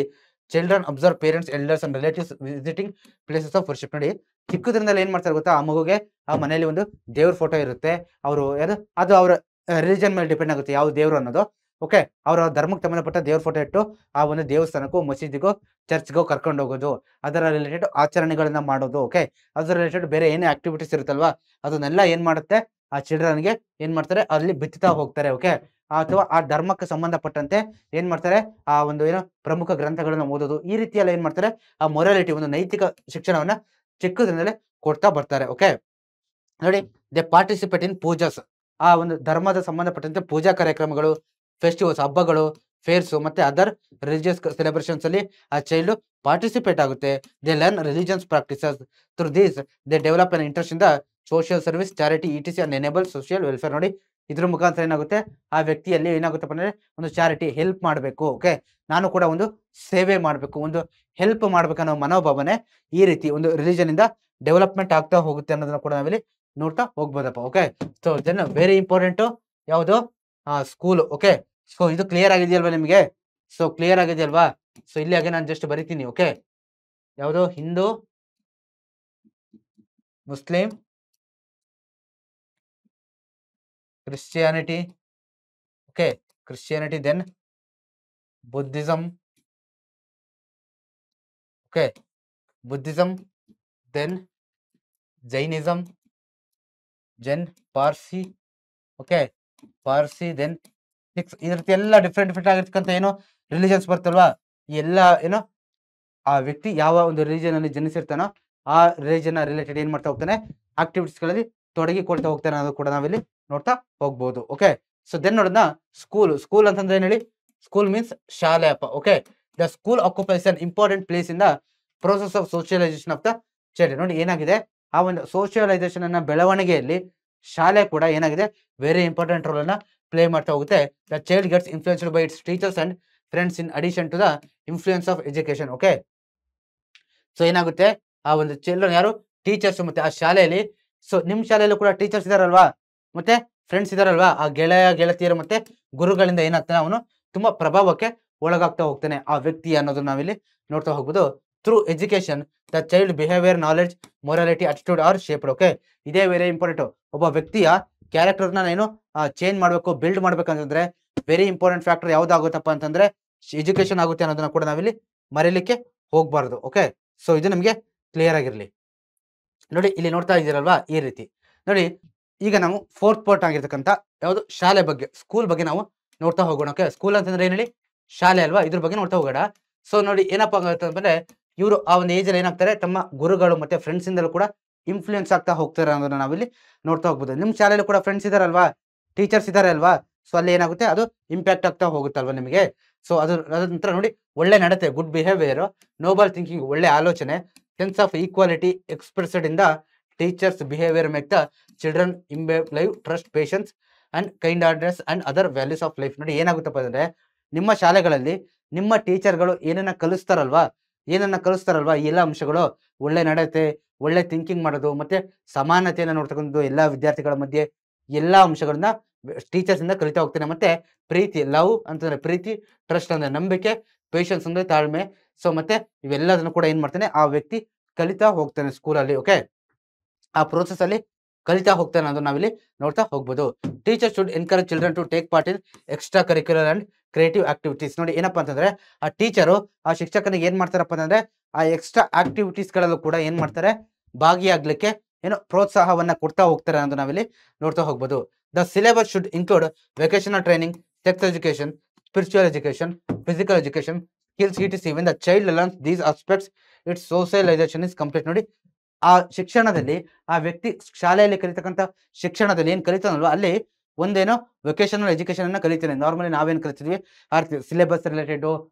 Children observe parents, elders and relatives visiting places of worship. ನೋಡಿ, ಚಿಕ್ಕದ್ರಿಂದ ಏನ್ ಮಾಡ್ತಾರೆ ಗೊತ್ತಾ, ಆ ಮಗುಗೆ ಆ ಮನೆಯಲ್ಲಿ ಒಂದು ದೇವ್ರ ಫೋಟೋ ಇರುತ್ತೆ. ಅವರು ಅದು ಅವರ ರಿಲಿಜನ್ ಮೇಲೆ ಡಿಪೆಂಡ್ ಆಗುತ್ತೆ ಯಾವ ದೇವ್ರು ಅನ್ನೋದು. ಓಕೆ, ಅವರ ಧರ್ಮಕ್ಕೆ ಸಂಬಂಧಪಟ್ಟ ದೇವ್ರ ಫೋಟೋ ಇಟ್ಟು ಆ ಒಂದು ದೇವಸ್ಥಾನಕ್ಕೂ, ಮಸೀದಿಗೋ, ಚರ್ಚ್ಗೋ ಕರ್ಕೊಂಡು ಹೋಗೋದು, ಅದರ ರಿಲೇಟೆಡ್ ಆಚರಣೆಗಳನ್ನ ಮಾಡೋದು. ಓಕೆ, ಅದರ ರಿಲೇಟೆಡ್ ಬೇರೆ ಏನೇ ಆಕ್ಟಿವಿಟೀಸ್ ಇರುತ್ತಲ್ವಾ, ಅದನ್ನೆಲ್ಲ ಏನ್ ಮಾಡುತ್ತೆ, ಆ ಚಿಲ್ಡ್ರನ್ಗೆ ಏನ್ ಮಾಡ್ತಾರೆ, ಅಲ್ಲಿ ಬಿತ್ತುತ್ತಾ ಹೋಗ್ತಾರೆ. ಓಕೆ, ಅಥವಾ ಆ ಧರ್ಮಕ್ಕೆ ಸಂಬಂಧಪಟ್ಟಂತೆ ಏನ್ ಮಾಡ್ತಾರೆ, ಆ ಒಂದು ಪ್ರಮುಖ ಗ್ರಂಥಗಳನ್ನ ಓದೋದು, ಈ ರೀತಿಯೆಲ್ಲ ಏನ್ ಮಾಡ್ತಾರೆ, ಆ ಮೊರಾಲಿಟಿ, ಒಂದು ನೈತಿಕ ಶಿಕ್ಷಣವನ್ನ ಚಿಕ್ಕದಿಂದಲೇ ಕೊಡ್ತಾ ಬರ್ತಾರೆ. ಓಕೆ, ನೋಡಿ, ದೇ ಪಾರ್ಟಿಸಿಪೇಟ್ ಇನ್ ಪೂಜಾಸ್. ಆ ಒಂದು ಧರ್ಮದ ಸಂಬಂಧಪಟ್ಟಂತೆ ಪೂಜಾ ಕಾರ್ಯಕ್ರಮಗಳು, ಫೆಸ್ಟಿವಲ್ಸ್, ಹಬ್ಬಗಳು, ಫೇರ್ಸ್ ಮತ್ತೆ ಅದರ್ ರಿಲಿಜಿಯಸ್ ಸೆಲೆಬ್ರೇಷನ್ಸ್ ಅಲ್ಲಿ ಆ ಚೈಲ್ಡ್ ಪಾರ್ಟಿಸಿಪೇಟ್ ಆಗುತ್ತೆ. They learn religions practices. Through these they develop an interest in the social service, charity, ETC and enable social welfare. ನೋಡಿ, ಇದ್ರ ಮುಖಾಂತರ ಏನಾಗುತ್ತೆ, ಆ ವ್ಯಕ್ತಿಯಲ್ಲಿ ಏನಾಗುತ್ತಪ್ಪ ಅಂದ್ರೆ ಒಂದು ಚಾರಿಟಿ, ಹೆಲ್ಪ್ ಮಾಡಬೇಕು. ಓಕೆ, ನಾನು ಕೂಡ ಒಂದು ಸೇವೆ ಮಾಡಬೇಕು, ಒಂದು ಹೆಲ್ಪ್ ಮಾಡ್ಬೇಕನ್ನೋ ಮನೋಭಾವನೆ ಈ ರೀತಿ ಒಂದು ರಿಲಿಜನ್ ಇಂದ ಡೆವಲಪ್ಮೆಂಟ್ ಆಗ್ತಾ ಹೋಗುತ್ತೆ ಅನ್ನೋದನ್ನ ಕೂಡ ನಾವಿಲ್ಲಿ ನೋಡ್ತಾ ಹೋಗ್ಬೋದಪ್ಪ. Okay, so then very important ಯಾವುದು, ಸ್ಕೂಲ್. ಓಕೆ, ಸೊ ಇದು ಕ್ಲಿಯರ್ ಆಗಿದೆಯಲ್ವಾ ನಿಮಗೆ? So clear ಆಗಿದೆಯಲ್ವಾ? ಸೊ ಇಲ್ಲಿ ಹಾಗೆ ನಾನು ಜಸ್ಟ್ ಬರಿತೀನಿ. ಓಕೆ, ಯಾವುದು, Hindu, Muslim, Christianity. Okay, Christianity, then Buddhism. Okay, Buddhism, then Jainism, Parsi. Okay, Parsi, then ಈ ರೀತಿ ಎಲ್ಲ ಡಿಫ್ರೆಂಟ್ ಆಗಿರ್ತಕ್ಕಂಥ ರಿಲಿಜನ್ಸ್ ಬರ್ತಲ್ವಾ, ಈ ಎಲ್ಲ ಆ ವ್ಯಕ್ತಿ ಯಾವ ಒಂದು ರಿಲಿಜನ್ ಅಲ್ಲಿ ಜನಿಸಿರ್ತಾನೋ ಆ ರಿಲಿಜನ್ ರಿಲೇಟೆಡ್ ಏನ್ ಮಾಡ್ತಾ ಹೋಗ್ತಾನೆ, ಆಕ್ಟಿವಿಟೀಸ್ ಗಳಲ್ಲಿ ತೊಡಗಿಕೊಳ್ತಾ ಹೋಗ್ತಾನೆ ಅನ್ನೋದು ಕೂಡ ನಾವಿಲ್ಲಿ ನೋಡ್ತಾ ಹೋಗ್ಬೋದು. ಓಕೆ, ಸೊ ದೆನ್ ನೋಡೋಣ, ಸ್ಕೂಲ್ ಅಂತಂದ್ರೆ ಏನ್ ಹೇಳಿ, ಸ್ಕೂಲ್ ಮೀನ್ಸ್ ಶಾಲೆ ಅಪ್ಪ. Okay, the school occupies an important place in the process of socialisation of the child. ನೋಡಿ, ಏನಾಗಿದೆ, ಆ ಒಂದು ಸೋಷಿಯಲೈಸೇಷನ್ ಅನ್ನ ಬೆಳವಣಿಗೆಯಲ್ಲಿ ಶಾಲೆ ಕೂಡ ಏನಾಗಿದೆ, ವೆರಿ ಇಂಪಾರ್ಟೆಂಟ್ ರೋಲ್ ಅನ್ನ ಪ್ಲೇ ಮಾಡ್ತಾ ಹೋಗುತ್ತೆ. The child gets influenced by its teachers and friends in addition to the influence of education. Okay, so ಏನಾಗುತ್ತೆ, ಆ ಒಂದು ಚಿಲ್ಡ್ರನ್ ಯಾರು, ಟೀಚರ್ಸ್ ಮತ್ತೆ ಆ ಶಾಲೆಯಲ್ಲಿ. ಸೊ ನಿಮ್ ಶಾಲೆಯಲ್ಲೂ ಕೂಡ ಟೀಚರ್ಸ್ ಇದಾರಲ್ವಾ, ಮತ್ತೆ ಫ್ರೆಂಡ್ಸ್ ಇದಾರಲ್ವಾ, ಆ ಗೆಳತಿಯರು ಮತ್ತೆ ಗುರುಗಳಿಂದ ಏನಾಗ್ತಾನೆ, ಅವನು ತುಂಬಾ ಪ್ರಭಾವಕ್ಕೆ ಒಳಗಾಗ್ತಾ ಹೋಗ್ತಾನೆ ಆ ವ್ಯಕ್ತಿ ಅನ್ನೋದನ್ನ ನಾವಿಲ್ಲಿ ನೋಡ್ತಾ ಹೋಗ್ಬೋದು. Through education the child behaviour, knowledge, morality, attitude are shaped. Okay, ಇದೇ ವೆರಿ ಇಂಪಾರ್ಟೆಂಟ್. ಒಬ್ಬ ವ್ಯಕ್ತಿಯ ಕ್ಯಾರೆಕ್ಟರ್ನ ಚೇಂಜ್ ಮಾಡಬೇಕು, ಬಿಲ್ಡ್ ಮಾಡ್ಬೇಕಂತಂದ್ರೆ ವೆರಿ ಇಂಪಾರ್ಟೆಂಟ್ ಫ್ಯಾಕ್ಟರ್ ಯಾವ್ದಾಗುತ್ತಪ್ಪ ಅಂತಂದ್ರೆ ಎಜುಕೇಶನ್ ಆಗುತ್ತೆ ಅನ್ನೋದನ್ನ ಕೂಡ ನಾವಿಲ್ಲಿ ಮರೀಲಿಕ್ಕೆ ಹೋಗ್ಬಾರ್ದು. ಓಕೆ, ಸೊ ಇದು ನಮಗೆ ಕ್ಲಿಯರ್ ಆಗಿರ್ಲಿ. ನೋಡಿ, ಇಲ್ಲಿ ನೋಡ್ತಾ ಇದ್ದೀರಲ್ವಾ, ಈ ರೀತಿ ನೋಡಿ. ಈಗ ನಾವು ಫೋರ್ತ್ ಪಾರ್ಟ್ ಆಗಿರ್ತಕ್ಕಂಥ ಯಾವುದು, ಶಾಲೆ ಬಗ್ಗೆ, ಸ್ಕೂಲ್ ಬಗ್ಗೆ ನಾವು ನೋಡ್ತಾ ಹೋಗೋಣ. ಓಕೆ, ಸ್ಕೂಲ್ ಅಂತಂದ್ರೆ ಏನ್ ಹೇಳಿ, ಶಾಲೆ ಅಲ್ವಾ, ಇದ್ರ ಬಗ್ಗೆ ನೋಡ್ತಾ ಹೋಗೋಣ. ಸೊ ನೋಡಿ, ಏನಪ್ಪಾ ಅಂತಂದ್ರೆ ಇವರು ಆ ಒಂದು ಏಜ್ ಅಲ್ಲಿ ಏನಾಗ್ತಾರೆ, ತಮ್ಮ ಗುರುಗಳು ಮತ್ತೆ ಫ್ರೆಂಡ್ಸ್ ಇಂದಲೂ ಕೂಡ ಇನ್ಫ್ಲೂಯೆನ್ಸ್ ಆಗ್ತಾ ಹೋಗ್ತಾರೆ ಅನ್ನೋದನ್ನ ನಾವಿಲ್ಲಿ ನೋಡ್ತಾ ಹೋಗ್ಬೋದು. ನಿಮ್ ಶಾಲೆಯಲ್ಲಿ ಕೂಡ ಫ್ರೆಂಡ್ಸ್ ಇದಾರಲ್ವಾ, ಟೀಚರ್ಸ್ ಇದಾರೆ ಅಲ್ವಾ, ಸೊ ಅಲ್ಲಿ ಏನಾಗುತ್ತೆ, ಅದು ಇಂಪ್ಯಾಕ್ಟ್ ಆಗ್ತಾ ಹೋಗುತ್ತಲ್ವಾ ನಿಮಗೆ. ಸೊ ಅದ್ರ ನಂತರ ನೋಡಿ, ಒಳ್ಳೆ ನಡತೆ, ಗುಡ್ ಬಿಹೇವಿಯರ್, ನೋಬಲ್ ಥಿಂಕಿಂಗ್, ಒಳ್ಳೆ ಆಲೋಚನೆ, sense of equality expressed in the teachers behaviour make the children imbibe live trust patience and kind heartness and other values of life. ನೋಡಿ ಏನಾಗುತ್ತಪ್ಪ ಅಂದ್ರೆ ನಿಮ್ಮ ಶಾಲೆಗಳಲ್ಲಿ ನಿಮ್ಮ ಟೀಚರ್ಗಳು ಏನನ್ನ ಕಲಿಸ್ತಾರಲ್ವಾ ಈ ಎಲ್ಲ ಅಂಶಗಳು ಒಳ್ಳೆ ನಡತೆ, ಒಳ್ಳೆ ಥಿಂಕಿಂಗ್ ಮಾಡೋದು, ಮತ್ತೆ ಸಮಾನತೆಯನ್ನು ನೋಡ್ತಕ್ಕಂಥದ್ದು ಎಲ್ಲಾ ವಿದ್ಯಾರ್ಥಿಗಳ ಮಧ್ಯೆ ಎಲ್ಲಾ ಅಂಶಗಳನ್ನ ಟೀಚರ್ಸ್ ಇಂದ ಕಲಿತಾ ಹೋಗ್ತಾನೆ. ಮತ್ತೆ ಪ್ರೀತಿ, ಲವ್ ಅಂತಂದ್ರೆ ಪ್ರೀತಿ, ಟ್ರಸ್ಟ್ ಅಂದ್ರೆ ನಂಬಿಕೆ, ಪೇಷನ್ಸ್ ಅಂದ್ರೆ ತಾಳ್ಮೆ. ಸೊ ಮತ್ತೆ ಇವೆಲ್ಲದನ್ನು ಕೂಡ ಏನ್ ಮಾಡ್ತಾನೆ ಆ ವ್ಯಕ್ತಿ ಕಲಿತಾ ಹೋಗ್ತಾನೆ ಸ್ಕೂಲಲ್ಲಿ. ಓಕೆ, ಆ ಪ್ರೋಸೆಸ್ ಅಲ್ಲಿ ಕಲಿತಾ ಹೋಗ್ತಾನೆ ಅನ್ನೋದು ನಾವಿಲ್ಲಿ ನೋಡ್ತಾ ಹೋಗ್ಬೋದು. Teacher should encourage children to take part in extracurricular and creative activities. ನೋಡಿ ಏನಪ್ಪಾ ಅಂತಂದ್ರೆ ಆ ಟೀಚರು ಆ ಶಿಕ್ಷಕನಿಗೆ ಏನ್ ಮಾಡ್ತಾರಪ್ಪ ಅಂತಂದ್ರೆ ಆ ಎಕ್ಸ್ಟ್ರಾ ಆಕ್ಟಿವಿಟೀಸ್ ಗಳಲ್ಲೂ ಕೂಡ ಏನ್ ಮಾಡ್ತಾರೆ ಭಾಗಿಯಾಗ್ಲಿಕ್ಕೆ ಏನೋ ಪ್ರೋತ್ಸಾಹವನ್ನ ಕೊಡ್ತಾ ಹೋಗ್ತಾರೆ ಅನ್ನೋದು ನಾವಿಲ್ಲಿ ನೋಡ್ತಾ ಹೋಗ್ಬೋದು. The syllabus should include vocational training, sex education, spiritual education, physical education, skills ETC. When the child learns these aspects it's socialisation is complete. ನೋಡಿ ಆ ಶಿಕ್ಷಣದಲ್ಲಿ ಆ ವ್ಯಕ್ತಿ ಶಾಲೆಯಲ್ಲಿ ಕಲಿತಕ್ಕಂಥ ಶಿಕ್ಷಣದಲ್ಲಿ ಏನ್ ಕಲಿತಾನಲ್ವ ಅಲ್ಲಿ ಒಂದೇನೋ ವೊಕೇಶನಲ್ ಎಜುಕೇಶನ್ ಅನ್ನ ಕಲಿತಾನೆ. ನಾರ್ಮಲಿ ನಾವೇನ್ ಕಲಿತಿದ್ವಿ ಸಿಲೆಬಸ್ ರಿಲೇಟೆಡ್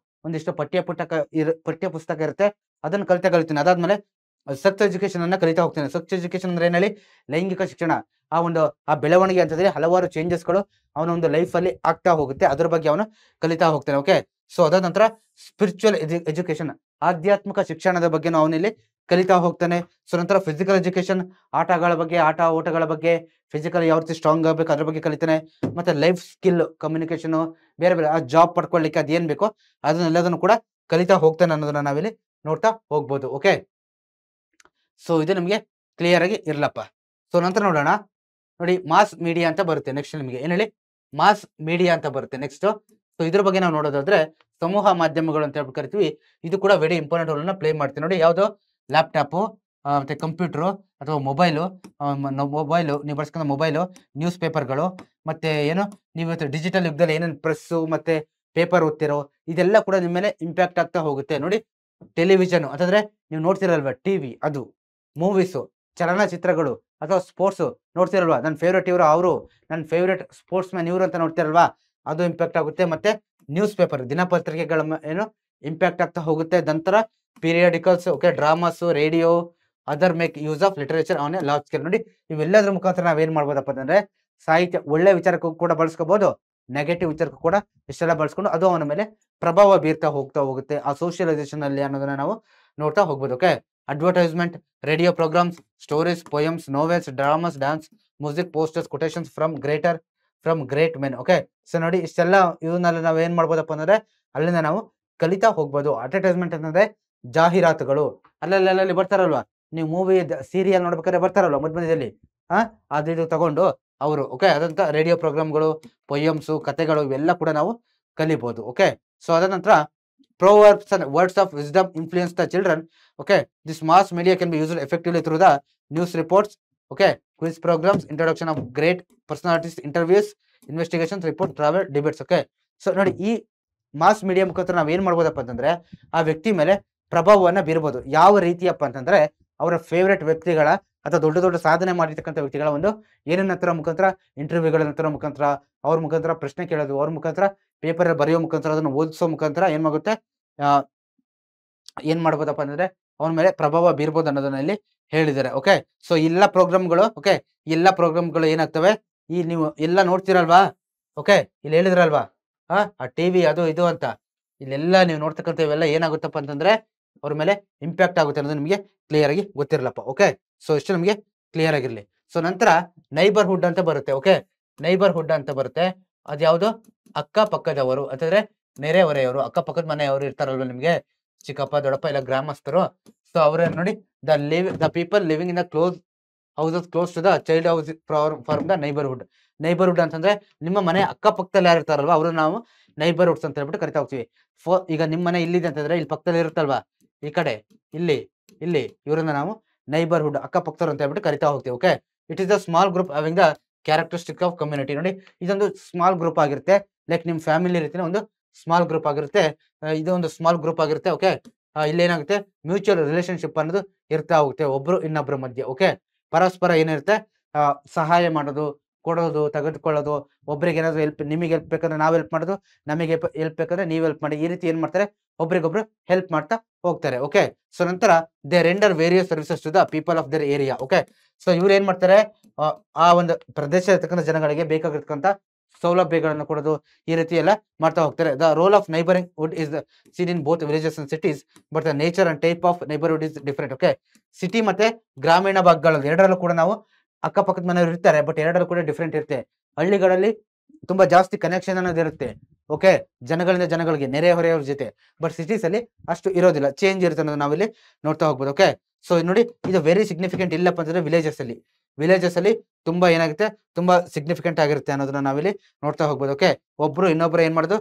ಒಂದಿಷ್ಟು ಪಠ್ಯ ಪುಸ್ತಕ ಇರುತ್ತೆ, ಅದನ್ನ ಕಲಿತಾನೆ. ಅದಾದ್ಮೇಲೆ ಸೆಕ್ಸ್ ಎಜುಕೇಶನ್ ಅನ್ನ ಕಲಿತಾ ಹೋಗ್ತಾನೆ. ಸೆಕ್ಸ್ ಎಜುಕೇಶನ್ ಅಂದ್ರೆ ಏನಲ್ಲಿ ಲೈಂಗಿಕ ಶಿಕ್ಷಣ. ಆ ಬೆಳವಣಿಗೆ ಅಂತಂದ್ರೆ ಹಲವಾರು ಚೇಂಜಸ್ಗಳು ಅವನ ಒಂದು ಲೈಫ್ ಅಲ್ಲಿ ಆಗ್ತಾ ಹೋಗುತ್ತೆ, ಅದ್ರ ಬಗ್ಗೆ ಅವನು ಕಲಿತಾ ಹೋಗ್ತಾನೆ. ಓಕೆ, ಸೊ ಅದಾದ ನಂತರ ಸ್ಪಿರಿಚುವಲ್ ಎಜುಕೇಶನ್, ಆಧ್ಯಾತ್ಮಿಕ ಶಿಕ್ಷಣದ ಬಗ್ಗೆ ಅವನಲ್ಲಿ ಕಲಿತಾ ಹೋಗ್ತಾನೆ. ಸೊ ನಂತರ ಫಿಸಿಕಲ್ ಎಜುಕೇಶನ್, ಆಟ ಓಟಗಳ ಬಗ್ಗೆ ಫಿಸಿಕಲ್ ಯಾವ ರೀತಿ ಸ್ಟ್ರಾಂಗ್ ಆಗ್ಬೇಕು ಅದ್ರ ಬಗ್ಗೆ ಕಲಿತಾನೆ. ಮತ್ತೆ ಲೈಫ್ ಸ್ಕಿಲ್, ಕಮ್ಯುನಿಕೇಶನ್, ಬೇರೆ ಬೇರೆ ಆ ಜಾಬ್ ಪಡ್ಕೊಳ್ಳಿಕ್ಕೆ ಅದೇನ್ ಬೇಕೋ ಅದನ್ನೆಲ್ಲದನ್ನು ಕೂಡ ಕಲಿತಾ ಹೋಗ್ತಾನೆ ಅನ್ನೋದನ್ನ ನಾವಿಲ್ಲಿ ನೋಡ್ತಾ ಹೋಗ್ಬೋದು. ಓಕೆ, ಸೊ ಇದು ನಿಮಗೆ ಕ್ಲಿಯರ್ ಆಗಿ ಇರ್ಲಪ್ಪ. ಸೊ ನಂತರ ನೋಡೋಣ, ನೋಡಿ ಮಾಸ್ ಮೀಡಿಯಾ ಅಂತ ಬರುತ್ತೆ ನೆಕ್ಸ್ಟ್. ನಿಮಗೆ ಏನ್ ಹೇಳಿ ಮಾಸ್ ಮೀಡಿಯಾ ಅಂತ ಬರುತ್ತೆ ನೆಕ್ಸ್ಟ್. ಸೊ ಇದ್ರ ಬಗ್ಗೆ ನಾವು ನೋಡೋದಾದ್ರೆ ಸಮೂಹ ಮಾಧ್ಯಮಗಳು ಅಂತ ಹೇಳ್ಬಿಟ್ಟು ಕರಿತೀವಿ. ಇದು ಕೂಡ ವೆರಿ ಇಂಪಾರ್ಟೆಂಟ್ ರೋಲ್ ನ ಪ್ಲೇ ಮಾಡ್ತೀವಿ. ನೋಡಿ ಯಾವ್ದು ಲ್ಯಾಪ್ಟಾಪು ಮತ್ತೆ ಕಂಪ್ಯೂಟರು ಅಥವಾ ಮೊಬೈಲು ನೀವು ಬಳಸ್ಕೊಂಡ ಮೊಬೈಲು, ನ್ಯೂಸ್ ಪೇಪರ್ಗಳು, ಮತ್ತೆ ಏನು ನೀವು ಇವತ್ತು ಡಿಜಿಟಲ್ ಯುಗದಲ್ಲಿ ಏನೇನು ಪ್ರೆಸ್ಸು ಮತ್ತೆ ಪೇಪರ್ ಓದ್ತಿರೋ ಇದೆಲ್ಲ ಕೂಡ ನಿಮ್ಮ ಮೇಲೆ ಇಂಪ್ಯಾಕ್ಟ್ ಆಗ್ತಾ ಹೋಗುತ್ತೆ. ನೋಡಿ ಟೆಲಿವಿಷನ್ ಅಂತಂದ್ರೆ ನೀವು ನೋಡ್ತಿರಲ್ವಾ ಟಿವಿ, ಅದು ಮೂವೀಸು, ಚಲನಚಿತ್ರಗಳು ಅಥವಾ ಸ್ಪೋರ್ಟ್ಸ್ ನೋಡ್ತಿರಲ್ವಾ, ನನ್ನ ಫೇವ್ರೇಟ್ ಇವರು ಅವರು, ನನ್ನ ಫೇವ್ರೇಟ್ ಸ್ಪೋರ್ಟ್ಸ್ ಮ್ಯಾನ್ ಇವರು ಅಂತ ನೋಡ್ತಿರಲ್ವಾ, ಅದು ಇಂಪ್ಯಾಕ್ಟ್ ಆಗುತ್ತೆ. ಮತ್ತೆ ನ್ಯೂಸ್ ಪೇಪರ್ ದಿನಪತ್ರಿಕೆಗಳ ಏನು ಇಂಪ್ಯಾಕ್ಟ್ ಆಗ್ತಾ ಹೋಗುತ್ತೆ. ನಂತರ periodicals, okay, dramas, radio, other make use of literature on a large scale. ನೋಡಿ ಇವೆಲ್ಲದ್ರ ಮುಖಾಂತರ ನಾವೇನ್ ಮಾಡ್ಬೋದಪ್ಪ ಅಂತಂದ್ರೆ ಸಾಹಿತ್ಯ ಒಳ್ಳೆ ವಿಚಾರಕ್ಕೂ ಕೂಡ ಬಳಸ್ಕೋಬಹುದು, ನೆಗೆಟಿವ್ ವಿಚಾರಕ್ಕೂ ಕೂಡ ಇಷ್ಟೆಲ್ಲ ಬಳಸ್ಕೊಂಡು ಅದು ಅವನ ಮೇಲೆ ಪ್ರಭಾವ ಬೀರ್ತಾ ಹೋಗುತ್ತೆ ಆ ಸೋಷಿಯಲೈಸೇಷನ್ ಅಲ್ಲಿ ಅನ್ನೋದನ್ನ ನಾವು ನೋಡ್ತಾ ಹೋಗ್ಬೋದು. Okay, advertisement, radio programmes, stories, poems, novels, dramas, dance, music, posters, quotations from great men. Okay, so ನೋಡಿ ಇಷ್ಟೆಲ್ಲ ಇವನ್ನೆಲ್ಲ ನಾವು ಏನ್ ಮಾಡ್ಬೋದಪ್ಪ ಅಂದ್ರೆ ಅಲ್ಲಿಂದ ನಾವು ಕಲಿತಾ ಹೋಗ್ಬೋದು. ಅಡ್ವರ್ಟೈಸ್ಮೆಂಟ್ ಅಂತಂದ್ರೆ ಜಾಹೀರಾತುಗಳು, ಅಲ್ಲಲ್ಲಿ ಬರ್ತಾರಲ್ವಾ, ನೀವು ಮೂವಿ ಸೀರಿಯಲ್ ನೋಡ್ಬೇಕಾದ್ರೆ ಬರ್ತಾರಲ್ವಾ ಮಧ್ಯದಲ್ಲಿ ಅದು ತಗೊಂಡು ಅವರು. ಓಕೆ, ಅದಂತ ರೇಡಿಯೋ ಪ್ರೋಗ್ರಾಮ್ಗಳು, ಪೊಯಮ್ಸು, ಕಥೆಗಳು ಇವೆಲ್ಲ ಕೂಡ ನಾವು ಕಲಿಬಹುದು. ಓಕೆ, ಸೊ ಅದ ನಂತರ proverbs and words of wisdom influence the children. Okay, this mass media can be used effectively through the news reports, okay, quiz programs, introduction of great personalities, interviews, investigations, report, travel, debates. Okay, so ನೋಡಿ ಈ mass media ಮುಖಾಂತರ ನಾವ್ ಏನ್ ಮಾಡ್ಬೋದಪ್ಪ ಅಂತಂದ್ರೆ ಆ ವ್ಯಕ್ತಿ ಮೇಲೆ ಪ್ರಭಾವವನ್ನ ಬೀರ್ಬೋದು. ಯಾವ ರೀತಿಯಪ್ಪ ಅಂತಂದ್ರೆ ಅವರ ಫೇವ್ರೆಟ್ ವ್ಯಕ್ತಿಗಳ ಅಥವಾ ದೊಡ್ಡ ಸಾಧನೆ ಮಾಡಿರ್ತಕ್ಕಂಥ ವ್ಯಕ್ತಿಗಳ ಒಂದು ಏನೇನ ತರ ಮುಖಾಂತರ ಇಂಟರ್ವ್ಯೂಗಳ ಮುಖಾಂತರ ಅವ್ರ ಮುಖಾಂತರ ಪ್ರಶ್ನೆ ಕೇಳೋದು, ಅವ್ರ ಮುಖಾಂತರ ಪೇಪರ್ ಬರೆಯೋ ಮುಖಾಂತರ ಅದನ್ನು ಓದಿಸೋ ಮುಖಾಂತರ ಏನ್ ಮಾಡ್ಬೋದಪ್ಪ ಅಂತಂದ್ರೆ ಅವನ ಮೇಲೆ ಪ್ರಭಾವ ಬೀರ್ಬೋದು ಅನ್ನೋದನ್ನ ಇಲ್ಲಿ ಹೇಳಿದ್ದಾರೆ. ಓಕೆ, ಸೊ ಎಲ್ಲ ಪ್ರೋಗ್ರಾಮ್ಗಳು, ಓಕೆ, ಎಲ್ಲ ಪ್ರೋಗ್ರಾಮ್ಗಳು ಏನಾಗ್ತವೆ ಈ ನೀವು ಎಲ್ಲ ನೋಡ್ತಿರಲ್ವಾ, ಓಕೆ, ಇಲ್ಲಿ ಹೇಳಿದ್ರಲ್ವಾ ಆ ಟಿವಿ ಅದು ಇದು ಅಂತ, ಇಲ್ಲೆಲ್ಲ ನೀವು ನೋಡ್ತಕ್ಕಂಥ ಇವೆಲ್ಲ ಏನಾಗುತ್ತಪ್ಪ ಅಂತಂದ್ರೆ ಅವ್ರ ಮೇಲೆ ಇಂಪ್ಯಾಕ್ಟ್ ಆಗುತ್ತೆ ಅನ್ನೋದು ನಿಮಗೆ ಕ್ಲಿಯರ್ ಆಗಿ ಗೊತ್ತಿರಲಪ್ಪ. ಓಕೆ, ಸೊ ಇಷ್ಟು ನಿಮಗೆ ಕ್ಲಿಯರ್ ಆಗಿರ್ಲಿ. ಸೊ ನಂತರ ನೈಬರ್ಹುಡ್ ಅಂತ ಬರುತ್ತೆ. ಓಕೆ, ನೈಬರ್ಹುಡ್ ಅಂತ ಬರುತ್ತೆ. ಅದ್ಯಾವುದು ಅಕ್ಕಪಕ್ಕದವರು ಅಂತಂದ್ರೆ ನೆರೆಹೊರೆಯವರು, ಅಕ್ಕಪಕ್ಕದ ಮನೆಯವರು ಇರ್ತಾರಲ್ವ ನಿಮ್ಗೆ, ಚಿಕ್ಕಪ್ಪ ದೊಡ್ಡಪ್ಪ ಎಲ್ಲ ಗ್ರಾಮಸ್ಥರು. ಸೊ ಅವ್ರ ನೋಡಿ the people living in the close houses close to the child house form the neighbourhood. Neighbourhood ಅಂತಂದ್ರೆ ನಿಮ್ಮ ಮನೆ ಅಕ್ಕಪಕ್ಕದಲ್ಲಿ ಯಾರು ಇರ್ತಾರಲ್ವಾ ಅವರು ನಾವು ನೈಬರ್ಹುಡ್ಸ್ ಅಂತ ಹೇಳ್ಬಿಟ್ಟು ಕರಿತಾ ಹೋಗ್ತೀವಿ. ಈಗ ನಿಮ್ಮ ಮನೆ ಇಲ್ಲಿದೆ ಅಂತಂದ್ರೆ ಇಲ್ಲಿ ಪಕ್ಕದಲ್ಲಿ ಇರುತ್ತಲ್ವಾ, ಈ ಕಡೆ ಇಲ್ಲಿ ಇವರನ್ನ ನಾವು ನೈಬರ್ಹುಡ್ ಅಕ್ಕಪಕ್ಕದವರು ಅಂತ ಹೇಳ್ಬಿಟ್ಟು ಕರಿತಾ ಹೋಗ್ತೀವಿ. Okay, it is the small group having the characteristic of community. ನೋಡಿ ಇದೊಂದು ಸ್ಮಾಲ್ ಗ್ರೂಪ್ ಆಗಿರುತ್ತೆ, ಲೈಕ್ ನಿಮ್ ಫ್ಯಾಮಿಲಿ ರೀತಿಯ ಒಂದು ಸ್ಮಾಲ್ ಗ್ರೂಪ್ ಆಗಿರುತ್ತೆ, ಇದೊಂದು ಸ್ಮಾಲ್ ಗ್ರೂಪ್ ಆಗಿರುತ್ತೆ. ಓಕೆ, ಇಲ್ಲೇನಾಗುತ್ತೆ ಮ್ಯೂಚುವಲ್ ರಿಲೇಶನ್ಶಿಪ್ ಅನ್ನೋದು ಇರ್ತಾ ಹೋಗುತ್ತೆ ಒಬ್ರು ಇನ್ನೊಬ್ರ ಮಧ್ಯೆ. ಓಕೆ, ಪರಸ್ಪರ ಏನಿರುತ್ತೆ ಸಹಾಯ ಮಾಡೋದು, ಕೊಡೋದು, ತೆಗೆದುಕೊಳ್ಳೋದು, ಒಬ್ರಿಗೆ ಏನಾದ್ರು ಹೆಲ್ಪ್, ನಿಮಗೆ ಹೆಲ್ಪ್ ಬೇಕಂದ್ರೆ ನಾವು ಹೆಲ್ಪ್ ಮಾಡೋದು, ನಮಗೆ ಹೆಲ್ಪ್ ಬೇಕಂದ್ರೆ ನೀವು ಹೆಲ್ಪ್ ಮಾಡಿ, ಈ ರೀತಿ ಏನ್ ಮಾಡ್ತಾರೆ, ಒಬ್ರಿಗೊಬ್ರು ಹೆಲ್ಪ್ ಮಾಡ್ತಾ ಹೋಗ್ತಾರೆ. ಓಕೆ, ಸೊ ನಂತರ they render various services to the people of their area. Okay, so ಇವ್ರು ಏನ್ ಮಾಡ್ತಾರೆ, ಆ ಒಂದು ಪ್ರದೇಶ ಇರ್ತಕ್ಕಂಥ ಜನಗಳಿಗೆ ಬೇಕಾಗಿರ್ತಕ್ಕಂಥ ಸೌಲಭ್ಯಗಳನ್ನು ಕೊಡೋದು, ಈ ರೀತಿ ಎಲ್ಲ ಮಾಡ್ತಾ ಹೋಗ್ತಾರೆ. The role of neighbouring would is seen in both villages and cities, but the nature and type of neighbourhood is different. Okay, city ಮತ್ತೆ ಗ್ರಾಮೀಣ ಭಾಗಗಳಲ್ಲಿ ಎರಡರಲ್ಲೂ ಕೂಡ ನಾವು ಅಕ್ಕಪಕ್ಕದ ಮನೆಯವರು ಇರ್ತಾರೆ, ಬಟ್ ಎರಡರಲ್ಲೂ ಕೂಡ ಡಿಫ್ರೆಂಟ್ ಇರುತ್ತೆ. ಹಳ್ಳಿಗಳಲ್ಲಿ ತುಂಬಾ ಜಾಸ್ತಿ ಕನೆಕ್ಷನ್ ಅನ್ನೋದು ಇರುತ್ತೆ. ಓಕೆ, ಜನಗಳಿಂದ ಜನಗಳಿಗೆ, ನೆರೆಹೊರೆಯವ್ರ ಜೊತೆ. ಬಟ್ ಸಿಟೀಸ್ ಅಲ್ಲಿ ಅಷ್ಟು ಇರೋದಿಲ್ಲ, ಚೇಂಜ್ ಇರುತ್ತೆ ಅನ್ನೋದು ನಾವಿಲ್ಲಿ ನೋಡ್ತಾ ಹೋಗ್ಬೋದು. ಓಕೆ, ಸೊ ನೋಡಿ, ಇದು ವೆರಿ ಸಿಗ್ನಿಫಿಕೆಂಟ್ ಇಲ್ಲಪ್ಪ ಅಂತಂದ್ರೆ ವಿಲೇಜಸ್ ಅಲ್ಲಿ ತುಂಬಾ ಏನಾಗುತ್ತೆ, ತುಂಬಾ ಸಿಗ್ನಿಫಿಕೆಂಟ್ ಆಗಿರುತ್ತೆ ಅನ್ನೋದನ್ನ ನಾವಿಲ್ಲಿ ನೋಡ್ತಾ ಹೋಗ್ಬೋದು. ಓಕೆ, ಒಬ್ರು ಇನ್ನೊಬ್ರು ಏನ್ ಮಾಡೋದು,